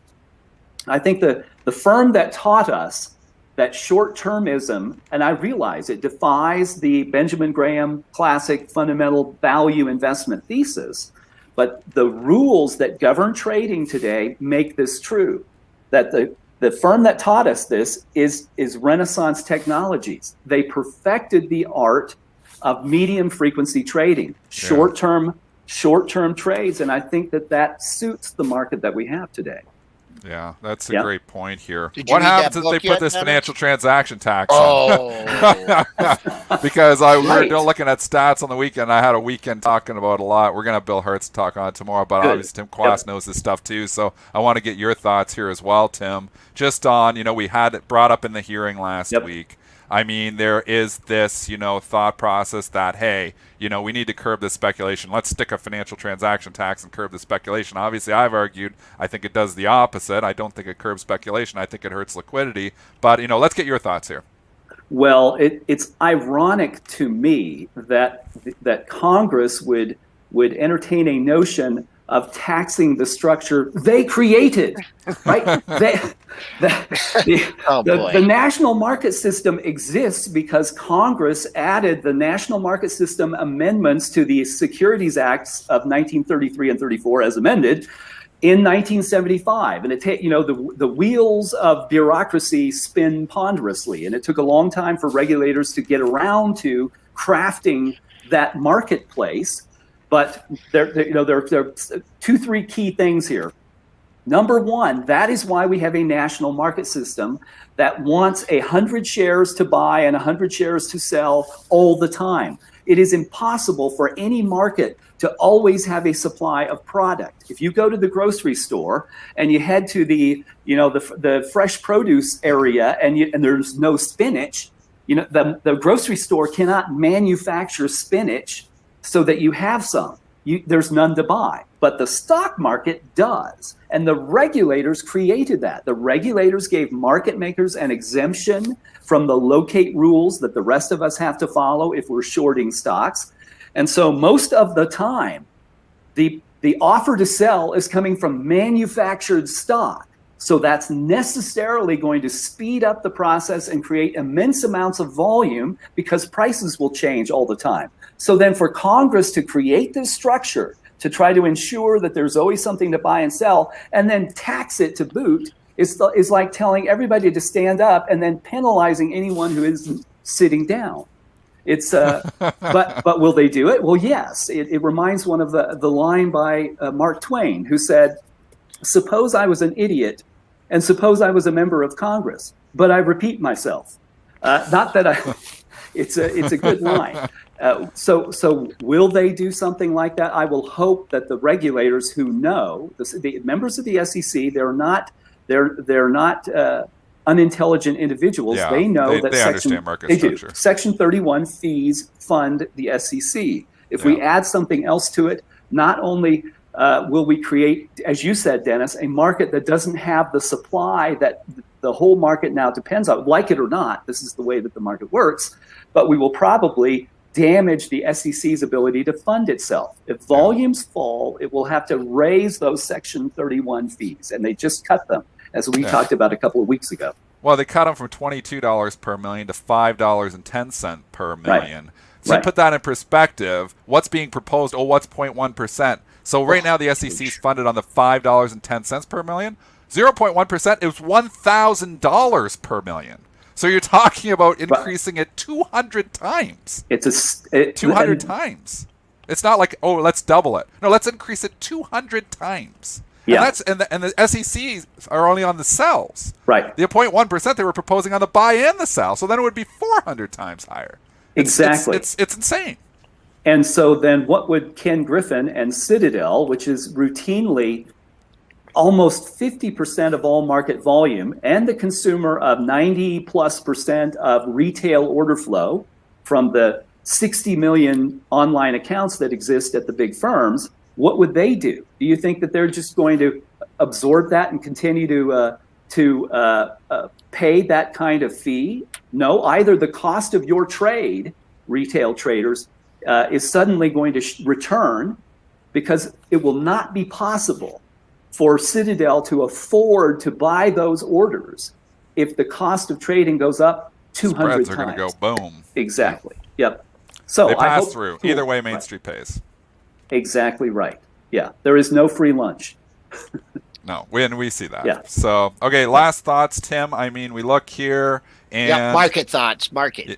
I think the firm that taught us that short-termism, and I realize it defies the Benjamin Graham classic fundamental value investment thesis, but the rules that govern trading today make this true. That the firm that taught us this is Renaissance Technologies. They perfected the art of medium frequency trading, short-term trades, and I think that suits the market that we have today. Yeah, that's a great point here. Did you What read happens that if they book put yet, this Dennis? financial transaction tax on? Because we were looking at stats on the weekend. I had a weekend talking about a lot. We're going to have Bill Hertz talk on it tomorrow, but obviously Tim Quast knows this stuff too. So I want to get your thoughts here as well, Tim. Just on, we had it brought up in the hearing last week. I mean, there is this, thought process that, hey, we need to curb this speculation. Let's stick a financial transaction tax and curb the speculation. Obviously, I've argued I think it does the opposite. I don't think it curbs speculation. I think it hurts liquidity. But, let's get your thoughts here. Well, it's ironic to me that Congress would entertain a notion of taxing the structure they created, right? The national market system exists because Congress added the national market system amendments to the Securities Acts of 1933 and 34 as amended in 1975. And the wheels of bureaucracy spin ponderously, and it took a long time for regulators to get around to crafting that marketplace. But there are 2-3 key things here. Number one, that is why we have a national market system that wants 100 shares to buy and 100 shares to sell all the time. It is impossible for any market to always have a supply of product. If you go to the grocery store and you head to the fresh produce area and there's no spinach, the grocery store cannot manufacture spinach so that you have some. There's none to buy. But the stock market does. And the regulators created that. The regulators gave market makers an exemption from the locate rules that the rest of us have to follow if we're shorting stocks. And so most of the time, the offer to sell is coming from manufactured stock. So that's necessarily going to speed up the process and create immense amounts of volume because prices will change all the time. So then for Congress to create this structure to try to ensure that there's always something to buy and sell and then tax it to boot is like telling everybody to stand up and then penalizing anyone who isn't sitting down. It's but will they do it? Well, yes. It reminds one of the line by Mark Twain, who said, "Suppose I was an idiot, and suppose I was a member of Congress, but I repeat myself." Not that I. It's a good line. So will they do something like that? I will hope that the regulators who know, the members of the SEC, they're not unintelligent individuals. Yeah, they know that they understand market structure. Section 31 fees fund the SEC. If we add something else to it, not only will we create, as you said, Dennis, a market that doesn't have the supply that the whole market now depends on, like it or not, this is the way that the market works, but we will probably damage the SEC's ability to fund itself. If volumes fall, it will have to raise those Section 31 fees, and they just cut them, as we talked about a couple of weeks ago. Well, they cut them from $22 per million to $5.10 per million. Right. So to put that in perspective, what's being proposed? What's 0.1%? So right now the SEC is funded on the $5.10 per million. 0.1% is $1,000 per million. So you're talking about increasing it 200 times. 200 times. It's not like, oh, let's double it. No, let's increase it 200 times. Yeah. And the SEC are only on the sells. Right. The 0.1% they were proposing on the buy and the sell. So then it would be 400 times higher. Exactly. It's insane. And so then what would Ken Griffin and Citadel, which is routinely almost 50% of all market volume and the consumer of 90+% of retail order flow from the 60 million online accounts that exist at the big firms, what would they do? Do you think that they're just going to absorb that and continue to to pay that kind of fee. No, either the cost of your trade, retail traders, is suddenly going to return, because it will not be possible for Citadel to afford to buy those orders if the cost of trading goes up 200 Spreads times. are going to go boom. Exactly. Yep. So They I pass hope, through. Either way, Main Street pays. Exactly right. Yeah. There is no free lunch. No, we see that. Yeah. So, okay, last thoughts, Tim. I mean, we look here and Yeah, market thoughts,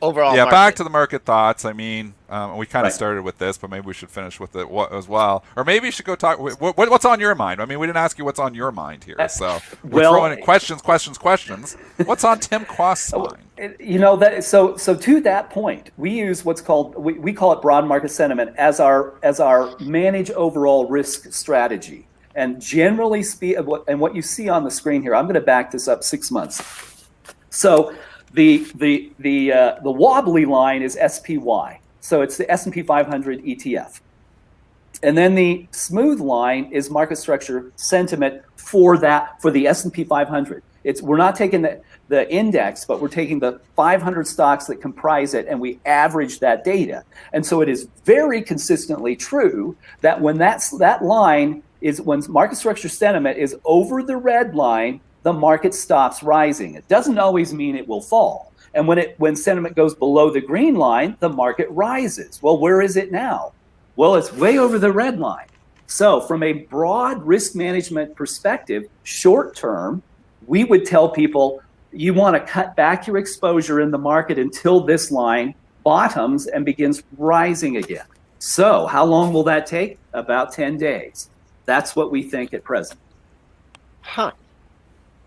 overall. Yeah, market. back to the market thoughts. I mean, we kind of Right. started with this, but maybe we should finish with it as well. Or maybe you should go talk. What's on your mind? I mean, we didn't ask you what's on your mind here, so we're well- throwing in questions. What's on Tim Quast's mind? That so to that point, we use what's called we call it broad market sentiment as our manage overall risk strategy. And generally and what you see on the screen here, I'm going to back this up 6 months. So the wobbly line is SPY. So it's the S&P 500 ETF. And then the smooth line is market structure sentiment for the S&P 500. We're not taking the index, but we're taking the 500 stocks that comprise it, and we average that data. And so it is very consistently true that when that line is, when market structure sentiment is over the red line, the market stops rising. It doesn't always mean it will fall. And when sentiment goes below the green line, the market rises. Well, where is it now? Well, it's way over the red line. So from a broad risk management perspective, short term, we would tell people, you want to cut back your exposure in the market until this line bottoms and begins rising again. So how long will that take? About 10 days. That's what we think at present. Huh.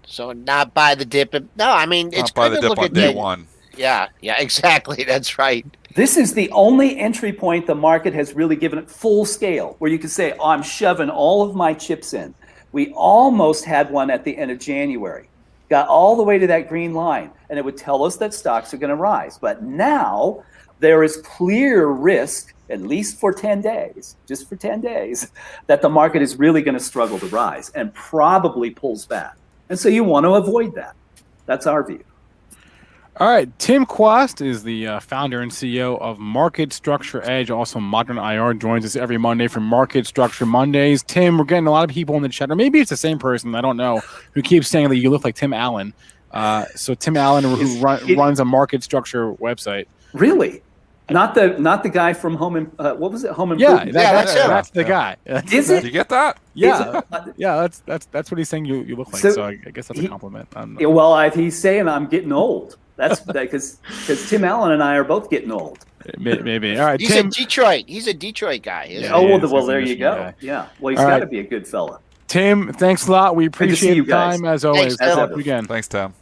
So not buy the dip. No, I mean, it's Not by good the to dip look on at day the- one. Yeah, exactly. That's right. This is the only entry point the market has really given it full scale, where you can say, oh, I'm shoving all of my chips in. We almost had one at the end of January. Got all the way to that green line, and it would tell us that stocks are going to rise. But now there is clear risk, at least for 10 days, just for 10 days, that the market is really going to struggle to rise and probably pulls back. And so you want to avoid that. That's our view. All right, Tim Quast is the founder and CEO of Market Structure Edge. Also, ModernIR joins us every Monday for Market Structure Mondays. Tim, we're getting a lot of people in the chat, or maybe it's the same person, I don't know, who keeps saying that you look like Tim Allen. So Tim Allen, who runs a market structure website. Really? Not the guy from Home and what was it? Home Yeah, Improvement. that's the guy. Is it? Did you get that? Yeah, yeah. That's what he's saying. You look like. So I guess that's a compliment. Yeah, well, he's saying I'm getting old. That's because Tim Allen and I are both getting old. Maybe. All right, He's Tim. a Detroit. He's a Detroit guy. Isn't Yeah, he? Oh, he is. well, He's there a you Michigan go. guy. Yeah. Well, he's All got right. to be a good fella. Tim, thanks a lot. We to see appreciate you your guys. time as always. Thanks, Good Tim. luck again. Thanks, Tim.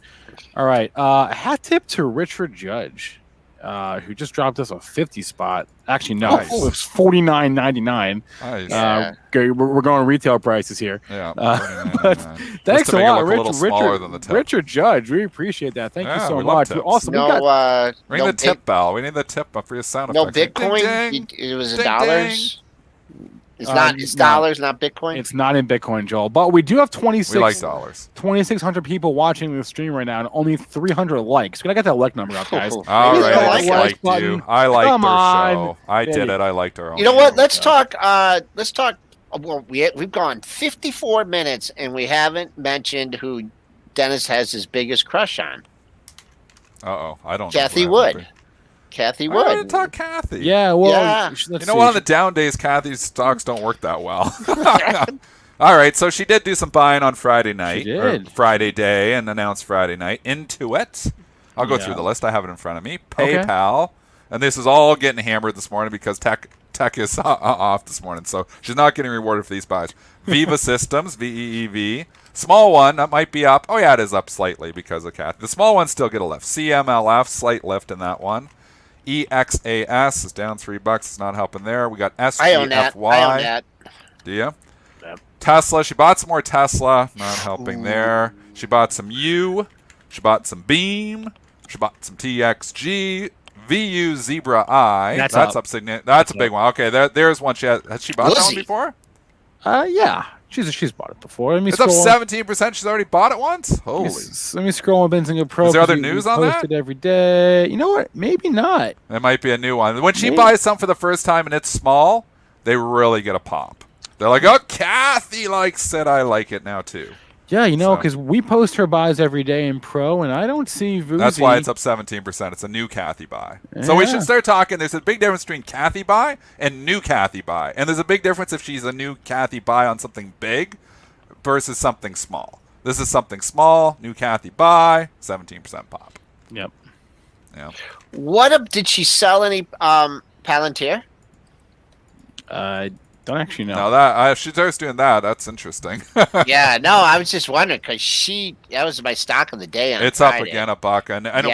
All right. Hat tip to Richard Judge, who just dropped us a 50 spot. Actually, no, Nice. it was $49.99. Nice. Yeah. We're going retail prices here. Yeah. But thanks to a make it lot, look a little smaller than the tip. Richard Judge. We appreciate that. Thank you Yeah, so we love much. tips. Also, we No, got Ring the tip bell. We need the tip for your sound no effects. Ding, Bitcoin. ding. It was Ding, dollars. It's not. It's no. dollars, not Bitcoin. it's not in Bitcoin, Joel, but we do have We like dollars. 2,600 people watching the stream right now, and only 300 likes. We gotta get that like number up, guys. Oh, All Please right, don't I like liked us. you. I liked Come our on. show. I did Maybe. it. I liked our own. You know what? show. Let's talk. Let's talk. Well, we've gone 54 minutes and we haven't mentioned who Dennis has his biggest crush on. Uh-oh. I don't Kathy know. who that Wood. would be. Kathy I wanted to Wood. talk Kathy. Yeah, well, Yeah. let's You know, see. one of the down days, Kathy's stocks don't work that well. All right, so she did do some buying on Friday night. She or did. Friday day and announced Friday night. Into it. I'll go Yeah. through the list. I have it in front of me. Okay. PayPal. And this is all getting hammered this morning because tech is off this morning. So she's not getting rewarded for these buys. Viva Systems, VEEV. Small one, that might be up. Oh, yeah, it is up slightly because of Kathy. The small ones still get a lift. CMLF, slight lift in that one. EXAS is down $3. It's not helping there. We got I own that. SGFY. I own that. Do you? Yep. Tesla. She bought some more Tesla. Not helping there. She bought some U. She bought some Beam. She bought some TXG. VU Zebra I. That's up. That's a big one. Okay, there's one. Has she bought that one Lizzie. before? Yeah. She's bought it before. Let me It's up scroll. 17%. She's already bought it once? Holy. Let me scroll on Benzinga Pro. Is there other 'cause news we on post that? it every day. You know what? Maybe not. It might be a new one. When she Maybe. buys something for the first time and it's small, they really get a pop. They're like, oh, Kathy likes it. I like it now, too. Yeah, you know, So- because we post her buys every day in Pro, and I don't see Vuzi. That's why it's up 17%. It's a new Kathy buy. So we Yeah. should start talking. There's a big difference between Kathy buy and new Kathy buy. And there's a big difference if she's a new Kathy buy on something big versus something small. This is something small, new Kathy buy, 17% pop. Yep. Yeah. Did she sell any Palantir? Don't actually know. Now that if she starts doing that, that's interesting. Yeah, no, I was just wondering because that was my stock of the day on It's Friday. up again a buck, and I Yeah.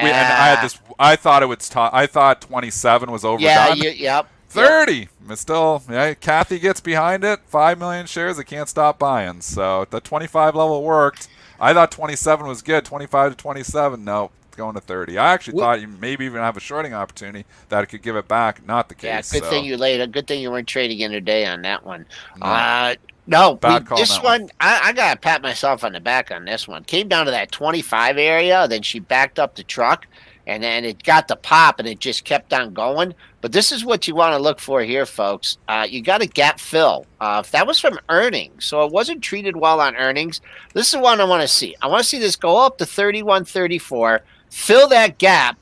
had this. I thought it was. I thought 27 was overdone. Yeah, yep. 30. It's still, yeah. Kathy gets behind it. 5 million shares. They can't stop buying. So the 25 level worked. I thought 27 was good. 25 to 27. No, it's going to 30. I actually thought you maybe even have a shorting opportunity that it could give it back. Not the Yeah, case. good so. thing you laid. Good thing you weren't trading in today on that one. No. No, Bad call on this that one, I gotta pat myself on the back on this one. Came down to that 25 area, then she backed up the truck, and then it got the pop, and it just kept on going. But this is what you want to look for here, folks. You got a gap fill. If that was from earnings, so it wasn't treated well on earnings. This is one I want to see. I want to see this go up to 31, 34, fill that gap,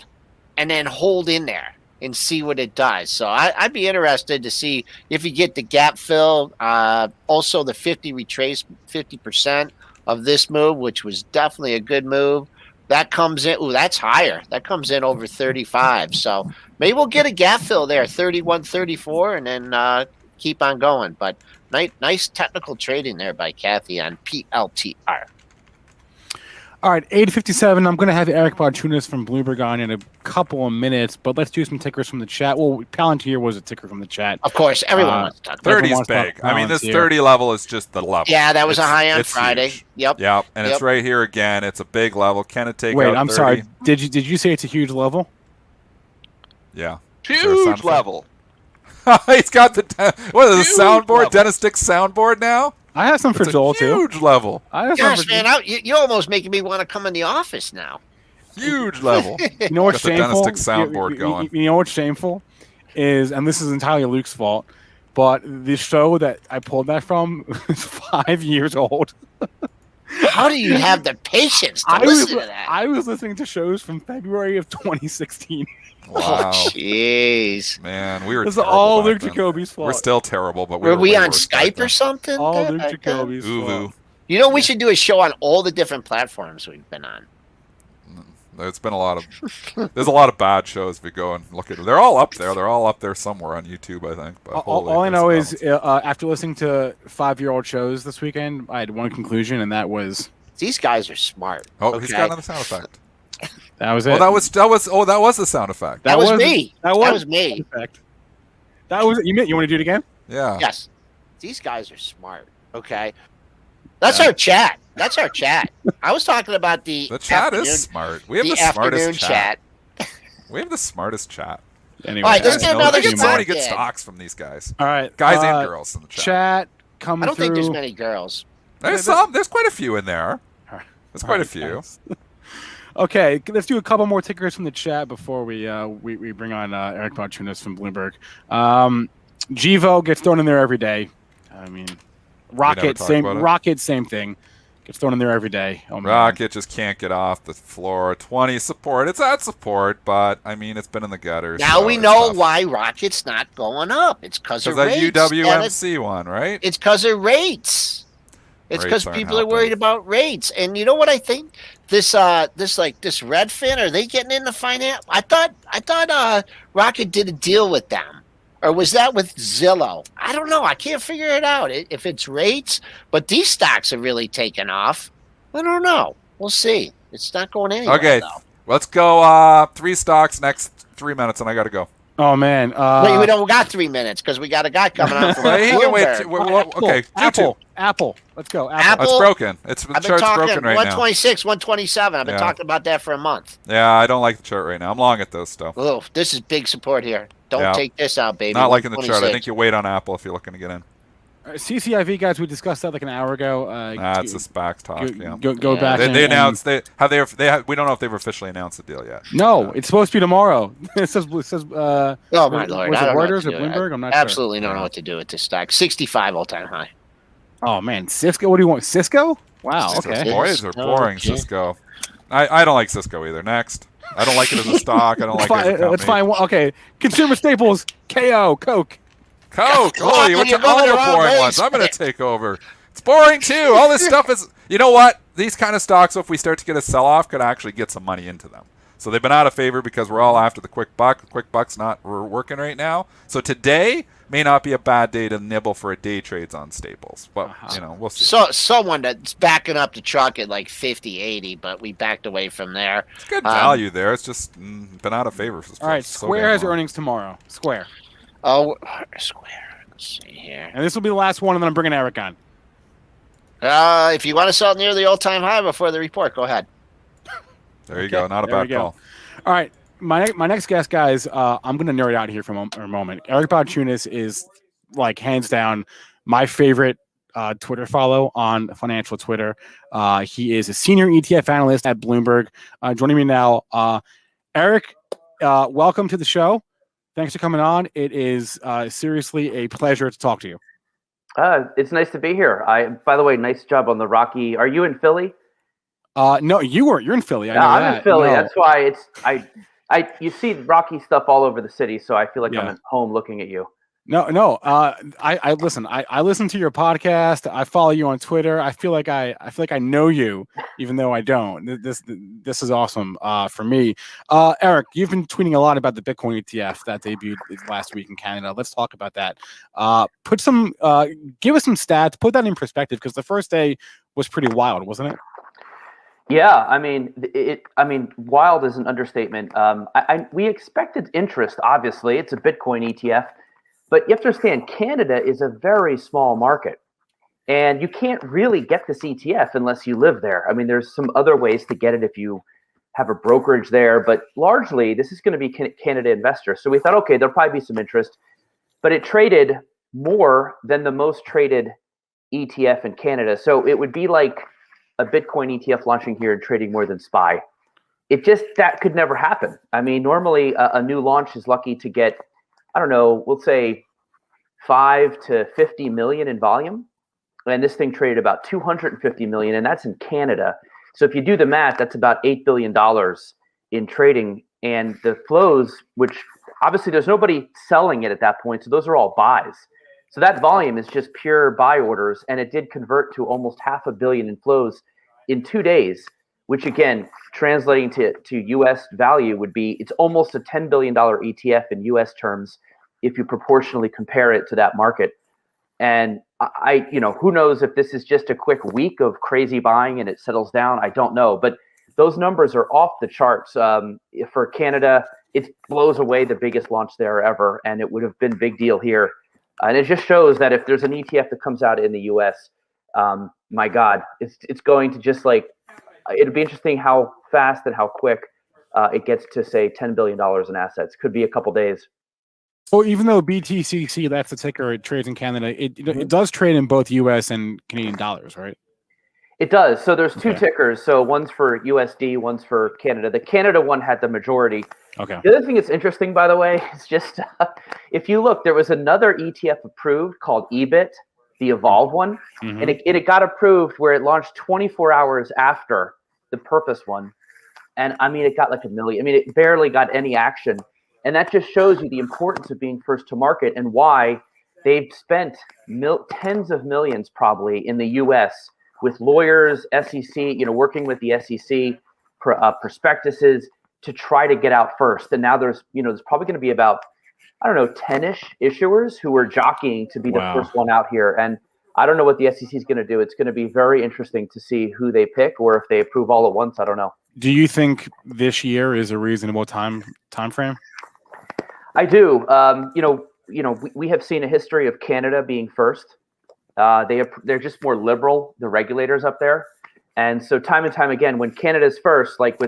and then hold in there and see what it does. So I'd be interested to see if you get the gap fill, also the 50 retrace 50% of this move, which was definitely a good move. That comes in. Ooh, that's higher. That comes in over 35. So maybe we'll get a gap fill there, 31, 34, and then keep on going. But nice technical trading there by Kathy on PLTR. All right, 8:57. I'm going to have Eric Balchunas from Bloomberg on in a couple of minutes, but let's do some tickers from the chat. Well, Palantir was a ticker from the chat. Of course, everyone wants to talk about 30 is Everyone's big. talking I mean, this Palantir. 30 level is just the level. Yeah, that was a high on it's Friday. huge. Yep. Yep, and it's Yep. right here again. It's a big level. Can it take Wait, out I'm 30? sorry. Did you say it's a huge level? Yeah. Is there a sound Huge effect? level. He's got the what is Huge the soundboard? level. Dennis Dick's soundboard now. I have some for It's Joel a too. huge level. I have some Gosh, for man, you're almost making me want to come in the office now. Huge level. You know what's Got the shameful? Dennis Dick soundboard going. You know what's shameful is, and this is entirely Luke's fault, but the show that I pulled that from is 5 years old. How do you have the patience to I listen to that? I was listening to shows from February of 2016. Wow. Oh, jeez. Man, we were This is terrible all back Luke then. Jacoby's fault. We're still terrible, but Were we way on worse back Skype then. or something? all back Luke then? Jacoby's Uvu. fault. You know, we should do a show on all the different platforms we've been on. There's been a lot of there's a lot of bad shows if we go and look at it. They're all up there. They're all up there somewhere on YouTube, I think. But All I know is after listening to 5-year-old shows this weekend, I had one conclusion, and that was These guys are smart. oh, he's okay? got another sound effect. that was it. Oh, that was the sound effect. That was me. That That was was me. Effect. That was it. You want to do it again? Yeah. Yes. These guys are smart. Okay. That's our chat. That's our chat. I was talking about the chat afternoon, is smart. We have the the afternoon smartest chat. We have the smartest chat. Anyway, All right, let's Guys get know another they get so many spot good in. stocks from these guys. all right, Guys and girls in the chat. Chat coming I don't through. think there's many girls. There's some. There's quite a few in there. There's quite a Alright, few. guys. Okay, let's do a couple more tickers from the chat before we bring on Eric Balchunas from Bloomberg. Givo gets thrown in there every day. I mean, Rocket, talk same about it. Rocket, same thing. Gets thrown in there every day. Oh, man. Rocket just can't get off the floor. 20 support. It's at support, but I mean it's been in the gutter. Now so we it's know tough. why Rocket's not going up. It's because of Because that rates. Damn it. UWMC one, right? It's because of rates. It's Rates because aren't people are helping. worried about rates. And you know what I think? This Redfin, are they getting into finance? I thought Rocket did a deal with them. Or was that with Zillow? I don't know. I can't figure it out. If it's rates, but these stocks are really taking off. I don't know. We'll see. It's not going anywhere. Okay, though. let's go 3 stocks next 3 minutes, and I got to go. Oh man. Wait, we don't got 3 minutes because we got a guy coming on from Well, he can wait. Bloomberg. Okay, Apple. Let's go. Apple. It's broken. The I've been chart's talking broken right now. 126, 127. I've been Yeah. talking about that for a month. Yeah, I don't like the chart right now. I'm long at those stuff. Oh, this is big support here. Don't Yeah. take this out, baby. Not liking the chart. I 126. think you wait on Apple if you're looking to get in. CCIV guys, we discussed that like an hour ago. It's a SPAC talk. Go back. They announced we don't know if they've officially announced the deal yet. No, it's supposed to be tomorrow. it says. Oh my lord! Was it I don't know Reuters what or to do. Bloomberg? I'm not Absolutely sure. don't know what to do with this stock. 65 all-time high. Oh man, Cisco. What do you want? Cisco? Wow. Okay. Boys are boring. Cisco. I don't like Cisco either. Next. I don't like it as a stock. I don't like it as a company. It's fine. Okay. Consumer staples. KO. Coke. Coke. Oh, you went to all the boring ones. I'm going to take over. It's boring too. All this stuff is. You know what? These kind of stocks, if we start to get a sell-off, could actually get some money into them. So they've been out of favor because we're all after the quick buck. The quick buck's not working right now. So today may not be a bad day to nibble for a day trades on staples. But, we'll see. So someone that's backing up the truck at like 50, 80, but we backed away from there. It's good value there. It's just been out of favor. All right, Square has earnings tomorrow. Square. Oh, Square. Let's see here. And this will be the last one, and then I'm bringing Eric on. If you want to sell near the all-time high before the report, go ahead. There you go. Not a bad call. All right. My next guest, guys, I'm going to nerd out here for a moment. Eric Balchunas is, like, hands down my favorite Twitter follow on financial Twitter. He is a senior ETF analyst at Bloomberg. Joining me now, Eric, welcome to the show. Thanks for coming on. It is seriously a pleasure to talk to you. It's nice to be here. By the way, nice job on the Rocky. Are you in Philly? No, you're in Philly. I'm in Philly. No. That's why you see Rocky stuff all over the city, so I feel like I'm at home looking at you. No. I listen. I listen to your podcast. I follow you on Twitter. I feel like I know you, even though I don't. This is awesome for me. Eric, you've been tweeting a lot about the Bitcoin ETF that debuted last week in Canada. Let's talk about that. Give us some stats. Put that in perspective, because the first day was pretty wild, wasn't it? Yeah, I mean, wild is an understatement. We expected interest. Obviously, it's a Bitcoin ETF. But you have to understand, Canada is a very small market, and you can't really get this ETF unless you live there. I mean, there's some other ways to get it if you have a brokerage there, but largely this is going to be Canada investors. So we thought, okay, there'll probably be some interest, but it traded more than the most traded ETF in Canada. So it would be like a Bitcoin ETF launching here and trading more than SPY. That could never happen. I mean, normally a new launch is lucky to get, I don't know, we'll say 5 to 50 million in volume. And this thing traded about 250 million, and that's in Canada. So if you do the math, that's about $8 billion in trading. And the flows, which obviously there's nobody selling it at that point, so those are all buys. So that volume is just pure buy orders, and it did convert to almost $500 million in flows in 2 days, which again, translating to U.S. value would be, it's almost a $10 billion ETF in U.S. terms if you proportionally compare it to that market. And who knows if this is just a quick week of crazy buying and it settles down. I don't know, but those numbers are off the charts. For Canada, it blows away the biggest launch there ever, and it would have been a big deal here. And it just shows that if there's an ETF that comes out in the U.S., my God, it's going to just it'll be interesting how fast and how quick it gets to, say, $10 billion in assets. Could be a couple days. Well, even though BTCC, that's the ticker, it trades in Canada, it does trade in both U.S. and Canadian dollars, right? It does. So there's two tickers. So one's for USD, one's for Canada. The Canada one had the majority. Okay. The other thing that's interesting, by the way, is just if you look, there was another ETF approved called EBIT, the Evolve one, and it got approved where it launched 24 hours after the Purpose one. And I mean, it got like 1 million. I mean, it barely got any action. And that just shows you the importance of being first to market and why they've spent tens of millions probably in the U.S. with lawyers, SEC, working with the SEC, prospectuses to try to get out first. And now there's probably going to be about, 10-ish issuers who are jockeying to be the first one out here. And I don't know what the SEC is going to do. It's going to be very interesting to see who they pick, or if they approve all at once. I don't know. Do you think this year is a reasonable time frame? I do. We have seen a history of Canada being first. They're just more liberal, the regulators up there. And so time and time again, when Canada's first, like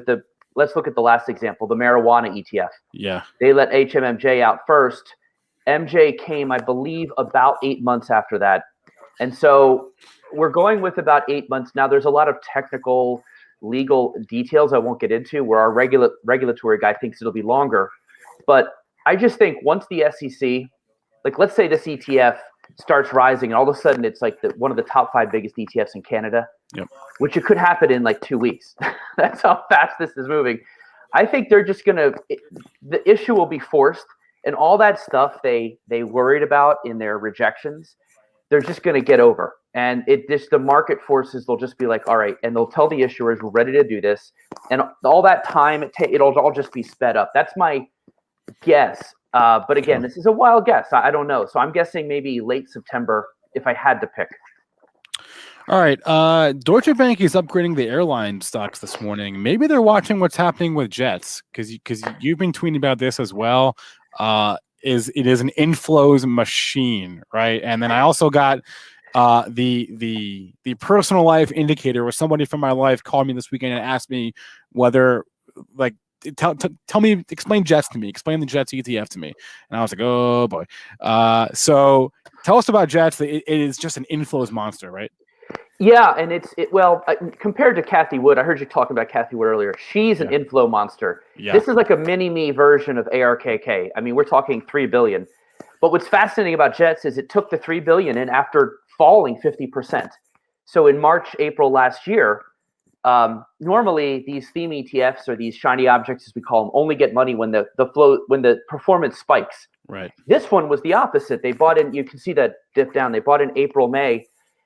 let's look at the last example, the marijuana ETF. Yeah. They let HMMJ out first. MJ came, I believe, about 8 months after that. And so we're going with about 8 months. Now, there's a lot of technical, legal details I won't get into where our regulatory guy thinks it'll be longer. But I just think once the SEC, like let's say this ETF starts rising and all of a sudden it's like one of the top 5 biggest ETFs in Canada, which it could happen in like 2 weeks. That's how fast this is moving. I think they're just the issue will be forced, and all that stuff they worried about in their rejections, they're just going to get over. And the market forces, they'll just be like, all right, and they'll tell the issuers, we're ready to do this. And all that time, it'll all just be sped up. That's my guess. But again, this is a wild guess. I don't know. So I'm guessing maybe late September if I had to pick. All right. Deutsche Bank is upgrading the airline stocks this morning. Maybe they're watching what's happening with jets because you've been tweeting about this as well. It is an inflows machine, right? And then I also got the personal life indicator where somebody from my life called me this weekend and asked me whether tell me, explain jets to me, explain the jets ETF to me. And I was like, oh boy. So tell us about jets. It is just an inflows monster, right? Yeah, and compared to Cathie Wood, I heard you talking about Cathie Wood earlier. She's an inflow monster. Yeah. This is like a mini-me version of ARKK. I mean, we're talking $3 billion. But what's fascinating about Jets is it took the $3 billion in after falling 50%. So in March, April last year, normally these theme ETFs or these shiny objects, as we call them, only get money when the performance spikes. Right. This one was the opposite. They bought in. You can see that dip down. They bought in April, May.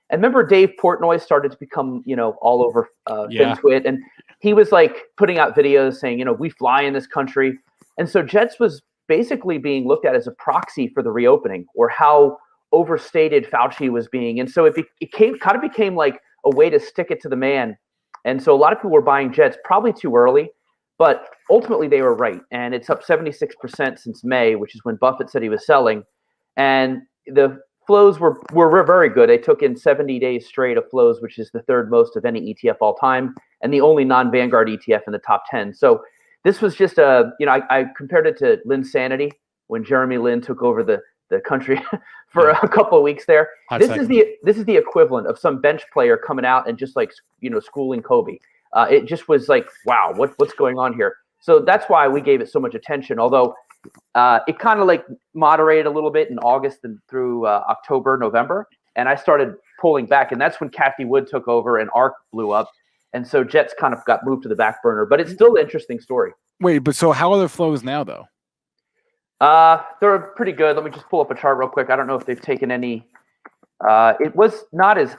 And remember, Dave Portnoy started to become, all over FinTwit, and he was like putting out videos saying, we fly in this country, and so Jets was basically being looked at as a proxy for the reopening or how overstated Fauci was being, and so it became like a way to stick it to the man, and so a lot of people were buying Jets probably too early, but ultimately they were right, and it's up 76% since May, which is when Buffett said he was selling, and the flows were very good. They took in 70 days straight of flows, which is the third most of any ETF all time, and the only non-Vanguard ETF in the top 10. So this was just I compared it to Linsanity when Jeremy Lin took over the country for a couple of weeks there. This is the equivalent of some bench player coming out and just like schooling Kobe. It just was like, wow, what's going on here? So that's why we gave it so much attention. Although it kind of like moderated a little bit in August and through October, November. And I started pulling back. And that's when Cathie Wood took over and ARK blew up. And so Jets kind of got moved to the back burner. But it's still an interesting story. Wait, but so how are the flows now, though? They're pretty good. Let me just pull up a chart real quick. I don't know if they've taken any. It was not as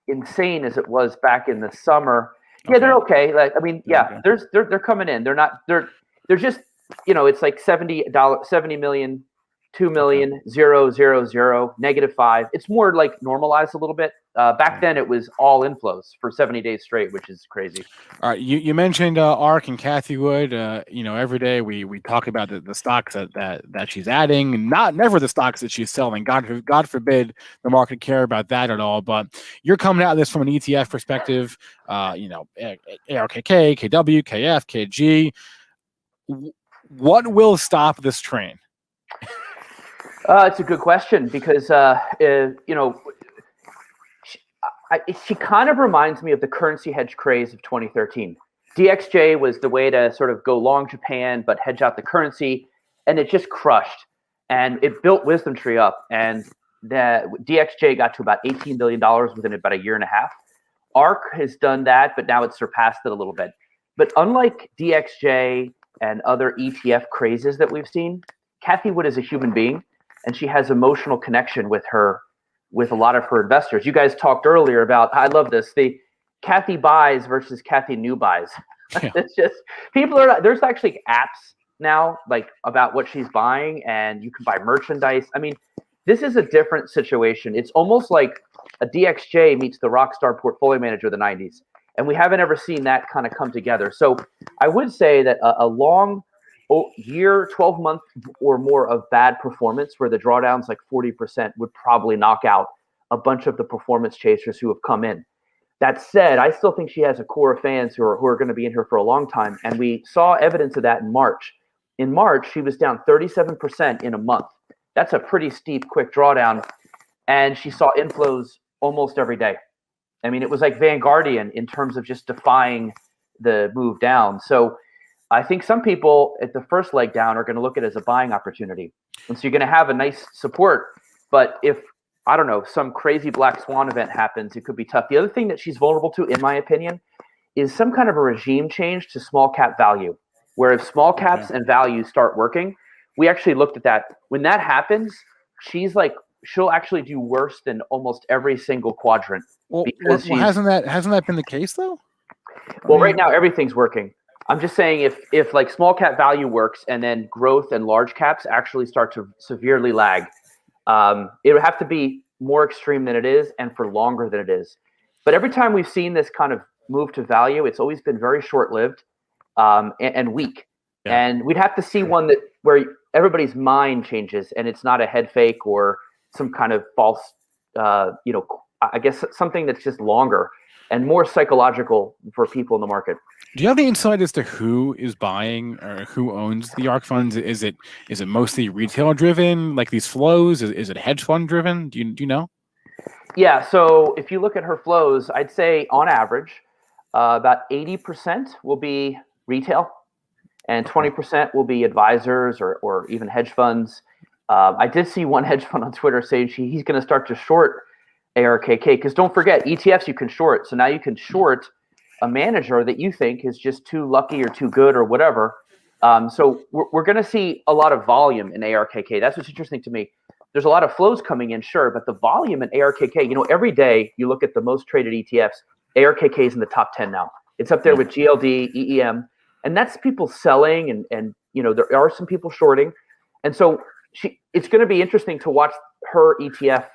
insane as it was back in the summer. Yeah, they're okay. Like, I mean, yeah, they're coming in. They're not. They're just. It's like $70 million, 2 million, 0, 0, 0, -5. It's more like normalized a little bit. Back then, it was all inflows for 70 days straight, which is crazy. All right, you mentioned ARK and Cathie Wood. Every day we talk about the stocks that she's adding, never the stocks that she's selling. God forbid the market care about that at all. But you're coming at this from an ETF perspective. ARKK, KW, KF, KG. What will stop this train? It's a good question because, she kind of reminds me of the currency hedge craze of 2013. DXJ was the way to sort of go long Japan, but hedge out the currency, and it just crushed. And it built WisdomTree up, and the DXJ got to about $18 billion within about a year and a half. ARK has done that, but now it's surpassed it a little bit. But unlike DXJ and other ETF crazes that we've seen, Cathie Wood is a human being, and she has emotional connection with a lot of her investors. You guys talked earlier about, I love this, the Cathie buys versus Cathie new buys. Yeah. It's just, there's actually apps now, like about what she's buying, and you can buy merchandise. I mean, this is a different situation. It's almost like a DXJ meets the Rockstar portfolio manager of the 90s. And we haven't ever seen that kind of come together. So I would say that a long year, 12 months or more of bad performance where the drawdowns like 40% would probably knock out a bunch of the performance chasers who have come in. That said, I still think she has a core of fans who are going to be in here for a long time. And we saw evidence of that in March. In March, she was down 37% in a month. That's a pretty steep, quick drawdown. And she saw inflows almost every day. I mean, it was like Vanguardian in terms of just defying the move down. So I think some people at the first leg down are going to look at it as a buying opportunity. And so you're going to have a nice support. But if, I don't know, some crazy black swan event happens, it could be tough. The other thing that she's vulnerable to, in my opinion, is some kind of a regime change to small cap value, where if small caps and value start working, we actually looked at that. When that happens, she'll actually do worse than almost every single quadrant. Well, hasn't that been the case though? Well, right now everything's working. I'm just saying if like small cap value works and then growth and large caps actually start to severely lag, it would have to be more extreme than it is and for longer than it is. But every time we've seen this kind of move to value, it's always been very short-lived and weak. Yeah. And we'd have to see one where everybody's mind changes and it's not a head fake or some kind of false, I guess something that's just longer and more psychological for people in the market. Do you have the insight as to who is buying or who owns the ARK funds? Is it mostly retail driven, like these flows? Is it hedge fund driven? Do you know? Yeah. So if you look at her flows, I'd say on average, about 80% will be retail and 20% will be advisors or even hedge funds. I did see one hedge fund on Twitter saying he's going to start to short ARKK, because don't forget, ETFs you can short. So now you can short a manager that you think is just too lucky or too good or whatever. So we're going to see a lot of volume in ARKK. That's what's interesting to me. There's a lot of flows coming in, sure, but the volume in ARKK, every day you look at the most traded ETFs, ARKK is in the top 10 now. It's up there with GLD, EEM, and that's people selling and there are some people shorting. And so it's going to be interesting to watch her ETF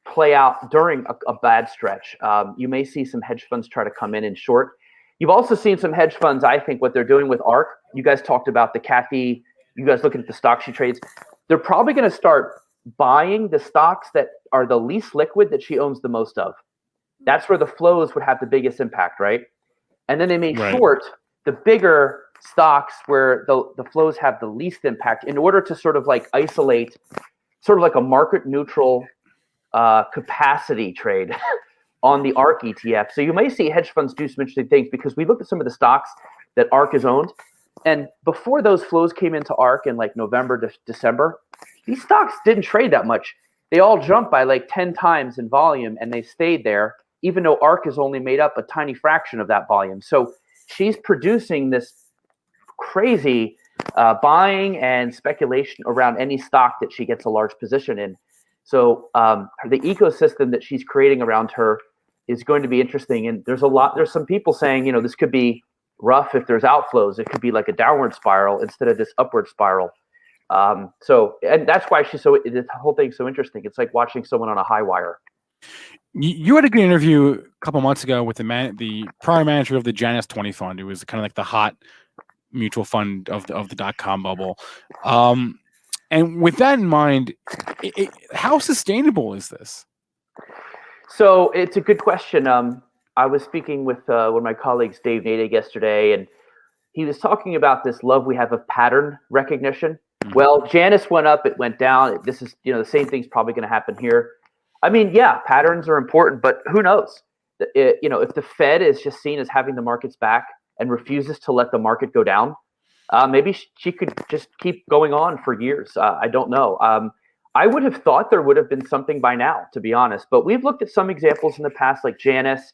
play out during a bad stretch. You may see some hedge funds try to come in and short. You've also seen some hedge funds, I think, what they're doing with ARK. You guys talked about the Kathy. You guys looking at the stocks she trades. They're probably going to start buying the stocks that are the least liquid that she owns the most of. That's where the flows would have the biggest impact, right? And then they may short the bigger stocks where the flows have the least impact in order to sort of like isolate, sort of like a market neutral capacity trade on the ARK ETF. So you may see hedge funds do some interesting things, because we looked at some of the stocks that ARK has owned. And before those flows came into ARK in like November to December, these stocks didn't trade that much. They all jumped by like 10 times in volume and they stayed there, even though ARK has only made up a tiny fraction of that volume. So she's producing this crazy buying and speculation around any stock that she gets a large position in. So the ecosystem that she's creating around her is going to be interesting. And there's some people saying, this could be rough if there's outflows. It could be like a downward spiral instead of this upward spiral. And that's why this whole thing's so interesting. It's like watching someone on a high wire. You had a good interview a couple months ago with the prior manager of the Janus 20 fund, who was kind of like the hot mutual fund of the .com bubble. And with that in mind, how sustainable is this? So it's a good question. I was speaking with one of my colleagues, Dave Nadig, yesterday, and he was talking about this love we have of pattern recognition. Mm-hmm. Well, Janus went up, it went down. This is, the same thing's probably going to happen here. I mean, yeah, patterns are important, but who knows? If the Fed is just seen as having the markets back and refuses to let the market go down, maybe she could just keep going on for years. I don't know. I would have thought there would have been something by now, to be honest. But we've looked at some examples in the past, like Janus.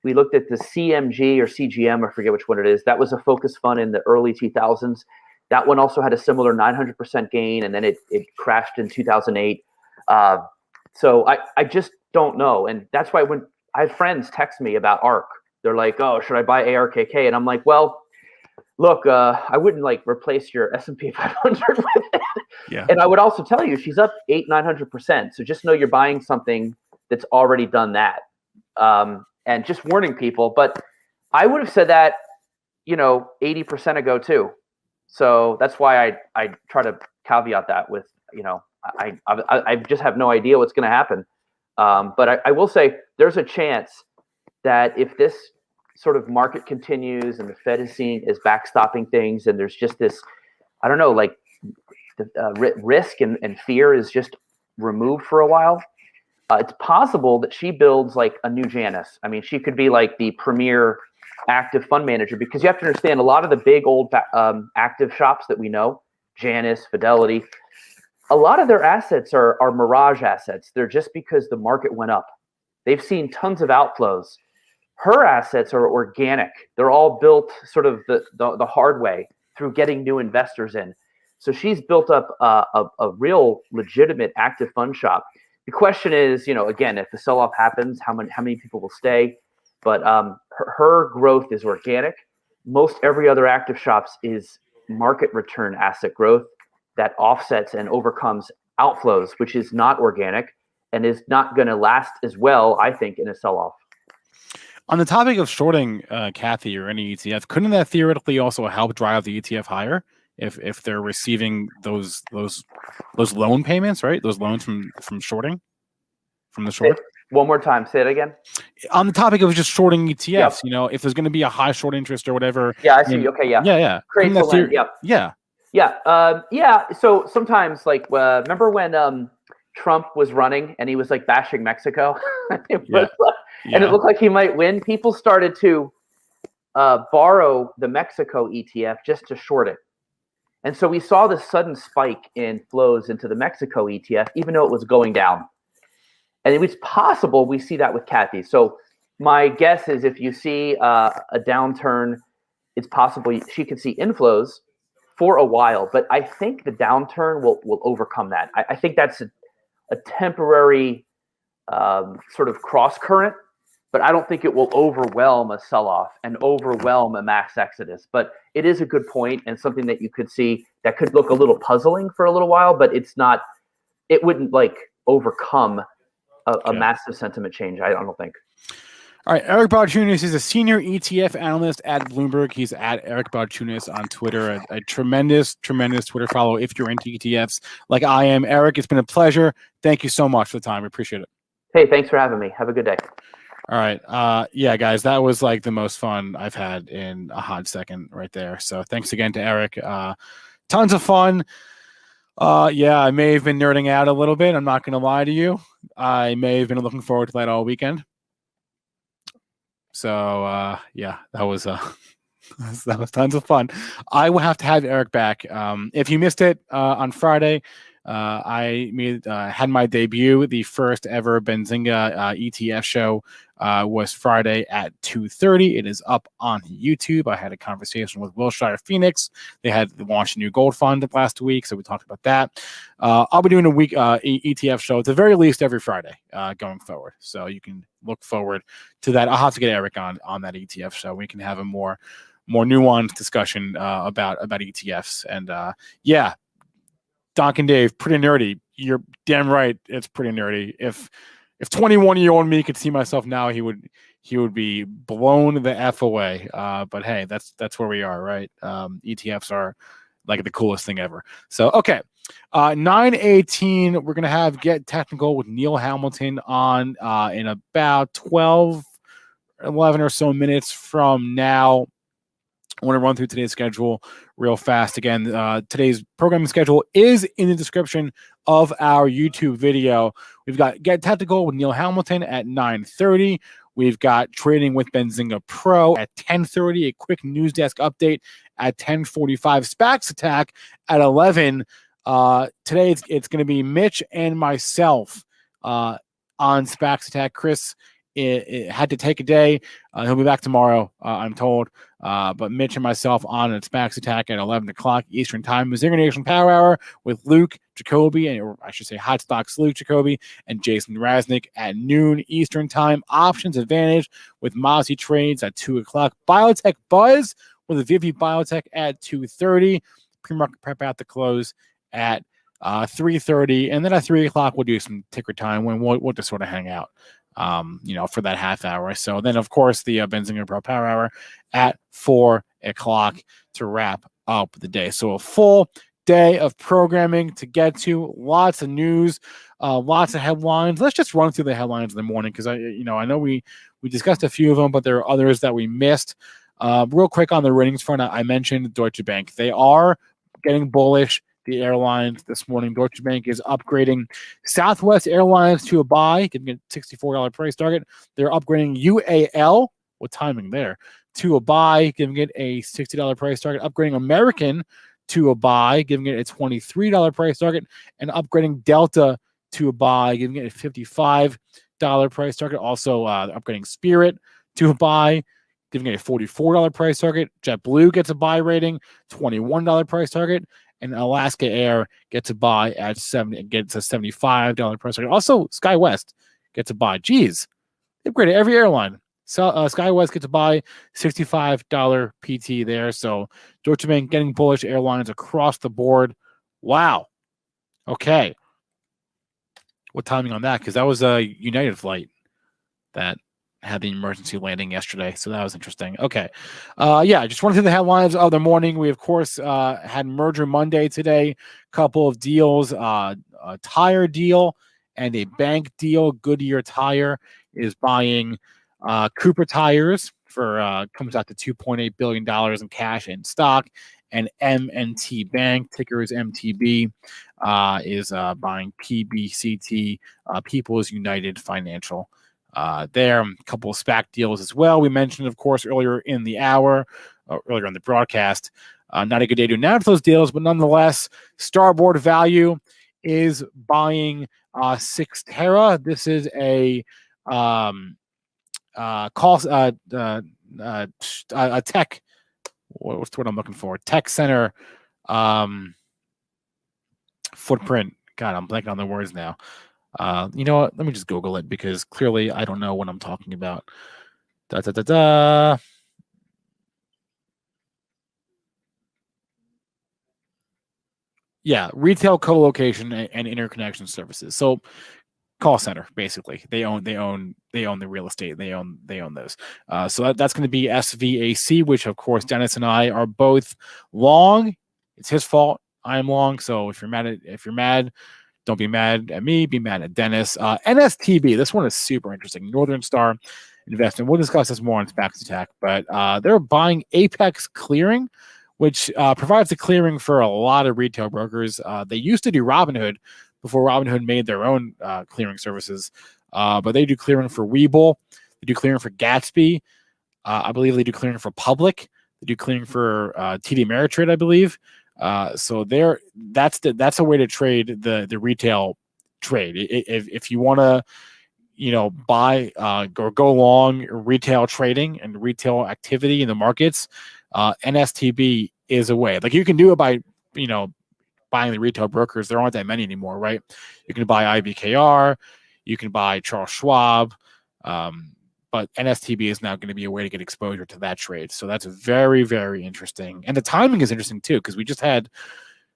We looked at the CMG or CGM, I forget which one it is. That was a focus fund in the early 2000s. That one also had a similar 900% gain, and then it crashed in 2008. So I just don't know. And that's why when I have friends text me about ARK, they're like, oh, should I buy ARKK? And I'm like, well, look, I wouldn't replace your S&P 500 with it. Yeah. And I would also tell you she's up 900%. So just know you're buying something that's already done that. And just warning people, but I would have said that, 80% ago too. So that's why I try to caveat that with, I just have no idea what's going to happen. But I will say there's a chance that if this sort of market continues and the Fed is seen as backstopping things, and there's just this, I don't know, the risk and fear is just removed for a while, it's possible that she builds like a new Janus. I mean, she could be like the premier active fund manager, because you have to understand a lot of the big old active shops that we know, Janus, Fidelity, a lot of their assets are mirage assets. They're just because the market went up. They've seen tons of outflows. Her assets are organic. They're all built sort of the hard way through getting new investors in. So she's built up a real legitimate active fund shop. The question is, again, if the sell-off happens, how many people will stay? But her growth is organic. Most every other active shops is market return asset growth that offsets and overcomes outflows, which is not organic and is not going to last as well, I think, in a sell-off. On the topic of shorting, Kathy, or any ETF, couldn't that theoretically also help drive the ETF higher if they're receiving those loan payments, right? Those loans from shorting, from the short. One more time, say it again. On the topic of just shorting ETFs, if there's going to be a high short interest or whatever. Yeah, I see. Okay, yeah. Yeah. Create the lend, yeah. Yeah. So sometimes, like, remember when Trump was running and he was like bashing Mexico? And it looked like he might win. People started to borrow the Mexico ETF just to short it. And so we saw this sudden spike in flows into the Mexico ETF, even though it was going down. And it was possible we see that with Kathy. So my guess is if you see a downturn, it's possible she could see inflows for a while. But I think the downturn will overcome that. I think that's a temporary sort of cross current, but I don't think it will overwhelm a sell-off and overwhelm a mass exodus. But it is a good point and something that you could see that could look a little puzzling for a little while, but it wouldn't like overcome a massive sentiment change, I don't think. All right, Eric Balchunas is a senior ETF analyst at Bloomberg. He's at Eric Balchunas on Twitter, a tremendous Twitter follow if you're into ETFs like I am. Eric, it's been a pleasure. Thank you so much for the time. We appreciate it. Hey, thanks for having me. Have a good day. All right. Yeah, guys, that was like the most fun I've had in a hot second right there. So thanks again to Eric. Tons of fun. Yeah, I may have been nerding out a little bit. I'm not going to lie to you. I may have been looking forward to that all weekend. So yeah, that was that was tons of fun. I will have to have Eric back. If you missed it on Friday, I had my debut. The first ever Benzinga ETF show was Friday at 2:30. It is up on YouTube. I had a conversation with Wilshire Phoenix. They had launched a new gold fund last week, so we talked about that. I'll be doing a week ETF show at the very least every Friday going forward. So you can look forward to that. I'll have to get Eric on that ETF show. We can have a more nuanced discussion about ETFs. And yeah, Doc and Dave, pretty nerdy. You're damn right. It's pretty nerdy. If 21-year-old me could see myself now, he would be blown the F away. But hey, that's where we are, right? ETFs are like the coolest thing ever. So, okay. 9:18, we're going to have Get Technical with Neil Hamilton on in about 11 or so minutes from now. I want to run through today's schedule real fast. Again, today's programming schedule is in the description of our YouTube video. We've got Get Technical with Neil Hamilton at 9:30. We've got Trading with Benzinga Pro at 10:30. A quick news desk update at 10:45. SPACs Attack at 11. Today it's going to be Mitch and myself on SPACs Attack. Chris it had to take a day. He'll be back tomorrow, I'm told. But Mitch and myself on at SPACs Attack at 11 o'clock Eastern Time. Benzinga Nation Power Hour with Luke Jacoby, or I should say Hot Stocks Luke Jacoby and Jason Raznick at noon Eastern Time. Options Advantage with Mozzie Trades at 2 o'clock. Biotech Buzz with Vivi Biotech at 2:30. Pre-market prep at the close at 3:30. And then at 3 o'clock, we'll do some ticker time when we'll just sort of hang out. For that half hour. So then, of course, the Benzinga Pro Power Hour at 4 o'clock to wrap up the day. So a full day of programming to get to. Lots of news, lots of headlines. Let's just run through the headlines in the morning because I know we discussed a few of them, but there are others that we missed. Real quick on the ratings front, I mentioned Deutsche Bank. They are getting bullish. the airlines this morning. Deutsche Bank is upgrading Southwest Airlines to a buy, giving it $64 price target. They're upgrading UAL, what timing there, to a buy, giving it a $60 price target. Upgrading American to a buy, giving it a $23 price target. And upgrading Delta to a buy, giving it a $55 price target. Also upgrading Spirit to a buy, giving it a $44 price target. JetBlue gets a buy rating, $21 price target. And Alaska Air gets a buy at gets a $75 price target. Also, SkyWest gets a buy. Geez, they upgraded every airline. So SkyWest gets a buy, $65 PT there. So Deutsche Bank getting bullish airlines across the board. Wow. Okay. What timing on that? Because that was a United flight that had the emergency landing yesterday. So that was interesting. Okay. Yeah, just wanted to the headlines of the morning. We, of course, had Merger Monday today. Couple of deals, a tire deal and a bank deal. Goodyear Tire is buying Cooper Tires for comes out to $2.8 billion in cash and stock. And M&T Bank, ticker is MTB, is buying PBCT, People's United Financial. There, a couple of SPAC deals as well. We mentioned, of course, earlier in the hour, earlier in the broadcast. Not a good day to announce those deals, but nonetheless, Starboard Value is buying Sixterra. This is a a tech. What's the word I'm looking for? Tech center footprint. God, I'm blanking on the words now. You know what? Let me just Google it because clearly I don't know what I'm talking about. Yeah, retail co-location and interconnection services. So call center, basically. They own the real estate. They own those. So that's going to be SVAC, which of course Dennis and I are both long. It's his fault. I am long. So if you're mad, don't be mad at me. Be mad at Dennis. NSTB. This one is super interesting. Northern Star Investment. We'll discuss this more on SPAC Attack, but they're buying Apex Clearing, which provides the clearing for a lot of retail brokers. They used to do Robinhood before Robinhood made their own clearing services, but they do clearing for Webull. They do clearing for Gatsby. I believe they do clearing for Public. They do clearing for TD Ameritrade, I believe. So that's a way to trade the retail trade. If you want to, buy or go long retail trading and retail activity in the markets, NSTB is a way. Like you can do it by, buying the retail brokers. There aren't that many anymore, right? You can buy IBKR, you can buy Charles Schwab, but NSTB is now going to be a way to get exposure to that trade. So that's very, very interesting. And the timing is interesting too, because we just had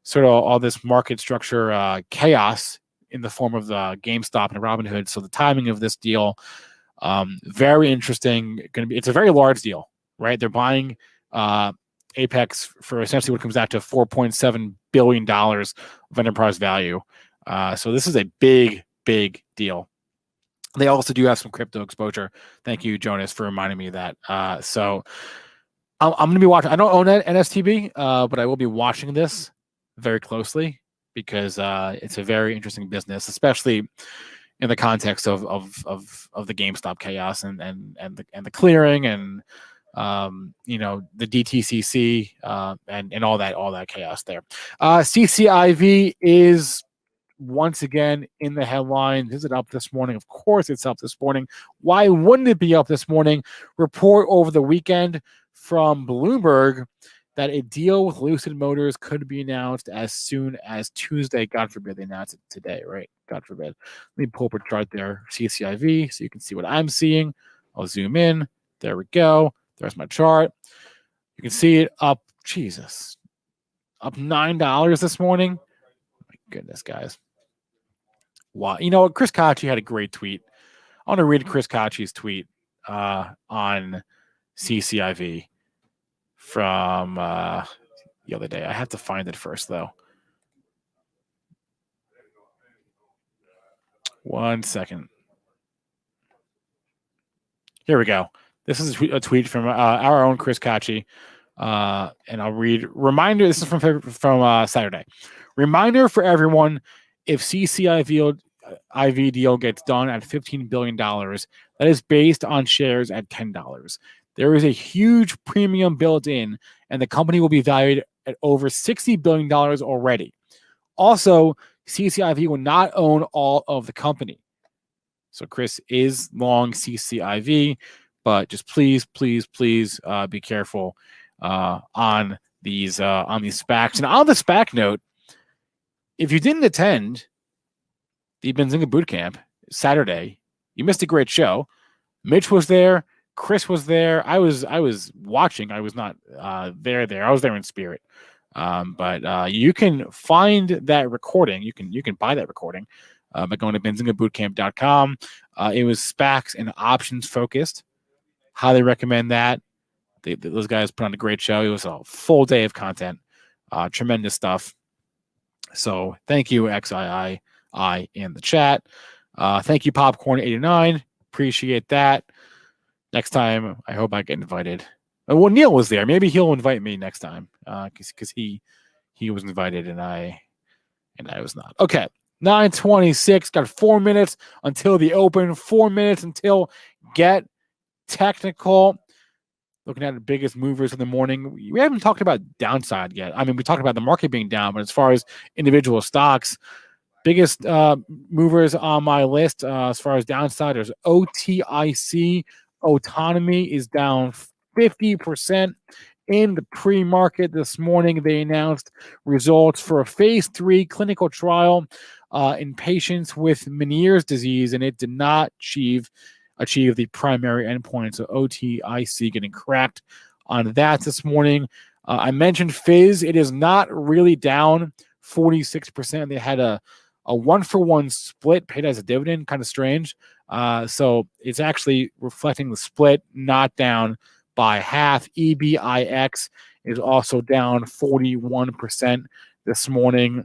sort of all this market structure chaos in the form of the GameStop and Robinhood. So the timing of this deal, very interesting. It's a very large deal, right? They're buying Apex for essentially what comes out to $4.7 billion of enterprise value. So this is a big, big deal. They also do have some crypto exposure. Thank you, Jonas, for reminding me of that. So I'm going to be watching. I don't own NSTB, but I will be watching this very closely because it's a very interesting business, especially in the context of the GameStop chaos and the clearing and the DTCC and all that chaos there. CCIV is once again in the headlines. Is it up this morning? Of course it's up this morning. Why wouldn't it be up this morning? Report over the weekend from Bloomberg that a deal with Lucid Motors could be announced as soon as Tuesday. God forbid they announce it today, right? God forbid. Let me pull up a chart there, CCIV, so you can see what I'm seeing. I'll zoom in. There we go. There's my chart. You can see it up, Jesus, up $9 this morning. My goodness, guys. Wow. You know what? Chris Kotche had a great tweet. I want to read Chris Kotche's tweet on CCIV from the other day. I have to find it first, though. 1 second. Here we go. This is a tweet from our own Chris Kotche. And I'll read reminder. This is from Saturday. Reminder for everyone: if CCIV deal gets done at $15 billion, that is based on shares at $10. There is a huge premium built in, and the company will be valued at over $60 billion already. Also, CCIV will not own all of the company. So Chris is long CCIV, but just please be careful on these SPACs. And on the SPAC note, if you didn't attend the Benzinga Bootcamp Saturday, you missed a great show. Mitch was there. Chris was there. I was watching. I was not there. I was there in spirit. But you can find that recording. You can buy that recording by going to benzingabootcamp.com. It was SPACs and options focused. Highly recommend that. Those guys put on a great show. It was a full day of content. Tremendous stuff. So thank you, XII in the chat. Thank you, Popcorn89. Appreciate that. Next time, I hope I get invited. Well, Neil was there. Maybe he'll invite me next time because he was invited and I was not. Okay, 9:26. Got 4 minutes until the open. 4 minutes until get technical. Looking at the biggest movers in the morning. We haven't talked about downside yet. I mean, we talked about the market being down, but as far as individual stocks, biggest movers on my list as far as downside, there's OTIC. Autonomy is down 50% in the pre-market this morning. They announced results for a phase 3 clinical trial in patients with Meniere's disease, and it did not achieve the primary endpoint. So OTIC getting cracked on that this morning. I mentioned Fizz. It is not really down 46%. They had a 1-for-1 split paid as a dividend, kind of strange. So it's actually reflecting the split, not down by half. EBIX is also down 41% this morning.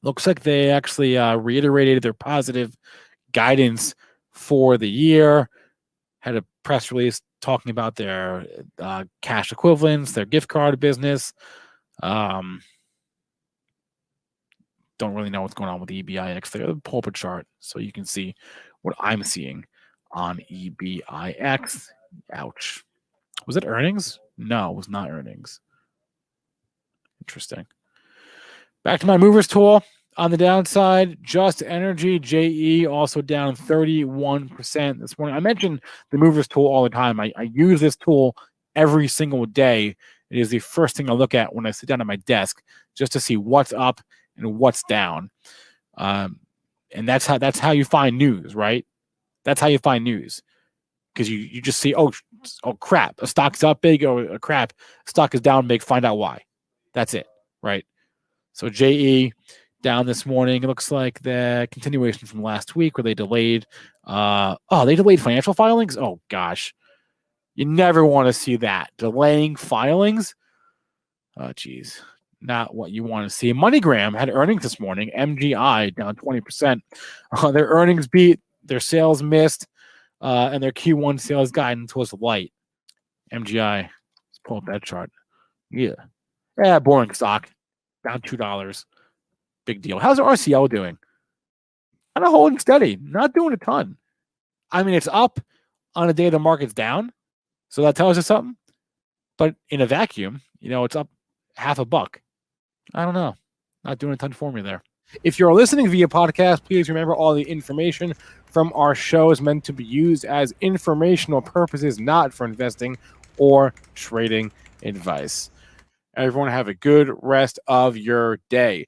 Looks like they actually reiterated their positive guidance for the year. Had a press release talking about their cash equivalents, their gift card business. Don't really know what's going on with EBIX. They got a pull up a chart so you can see what I'm seeing on EBIX. Ouch. Was it earnings? No, it was not earnings. Interesting. Back to my movers tool. On the downside, Just Energy, JE, also down 31% this morning. I mention the movers tool all the time. I use this tool every single day. It is the first thing I look at when I sit down at my desk just to see what's up and what's down. And that's how you find news, right? That's how you find news. Because you just see, oh crap, a stock's up big, or crap, stock is down big, find out why. That's it, right? So JE down this morning. It looks like the continuation from last week where they delayed they delayed financial filings. Oh gosh. You never want to see that. Delaying filings. Oh geez. Not what you want to see. MoneyGram had earnings this morning. MGI down 20%. Their earnings beat, their sales missed, and their Q1 sales guidance was light. MGI, let's pull up that chart. Yeah, boring stock. Down $2. Big deal. How's RCL doing? Kind of holding steady. Not doing a ton. I mean, it's up on a day the market's down, so that tells us something. But in a vacuum, it's up $0.50. I don't know. Not doing a ton for me there. If you're listening via podcast, please remember all the information from our show is meant to be used as informational purposes, not for investing or trading advice. Everyone have a good rest of your day.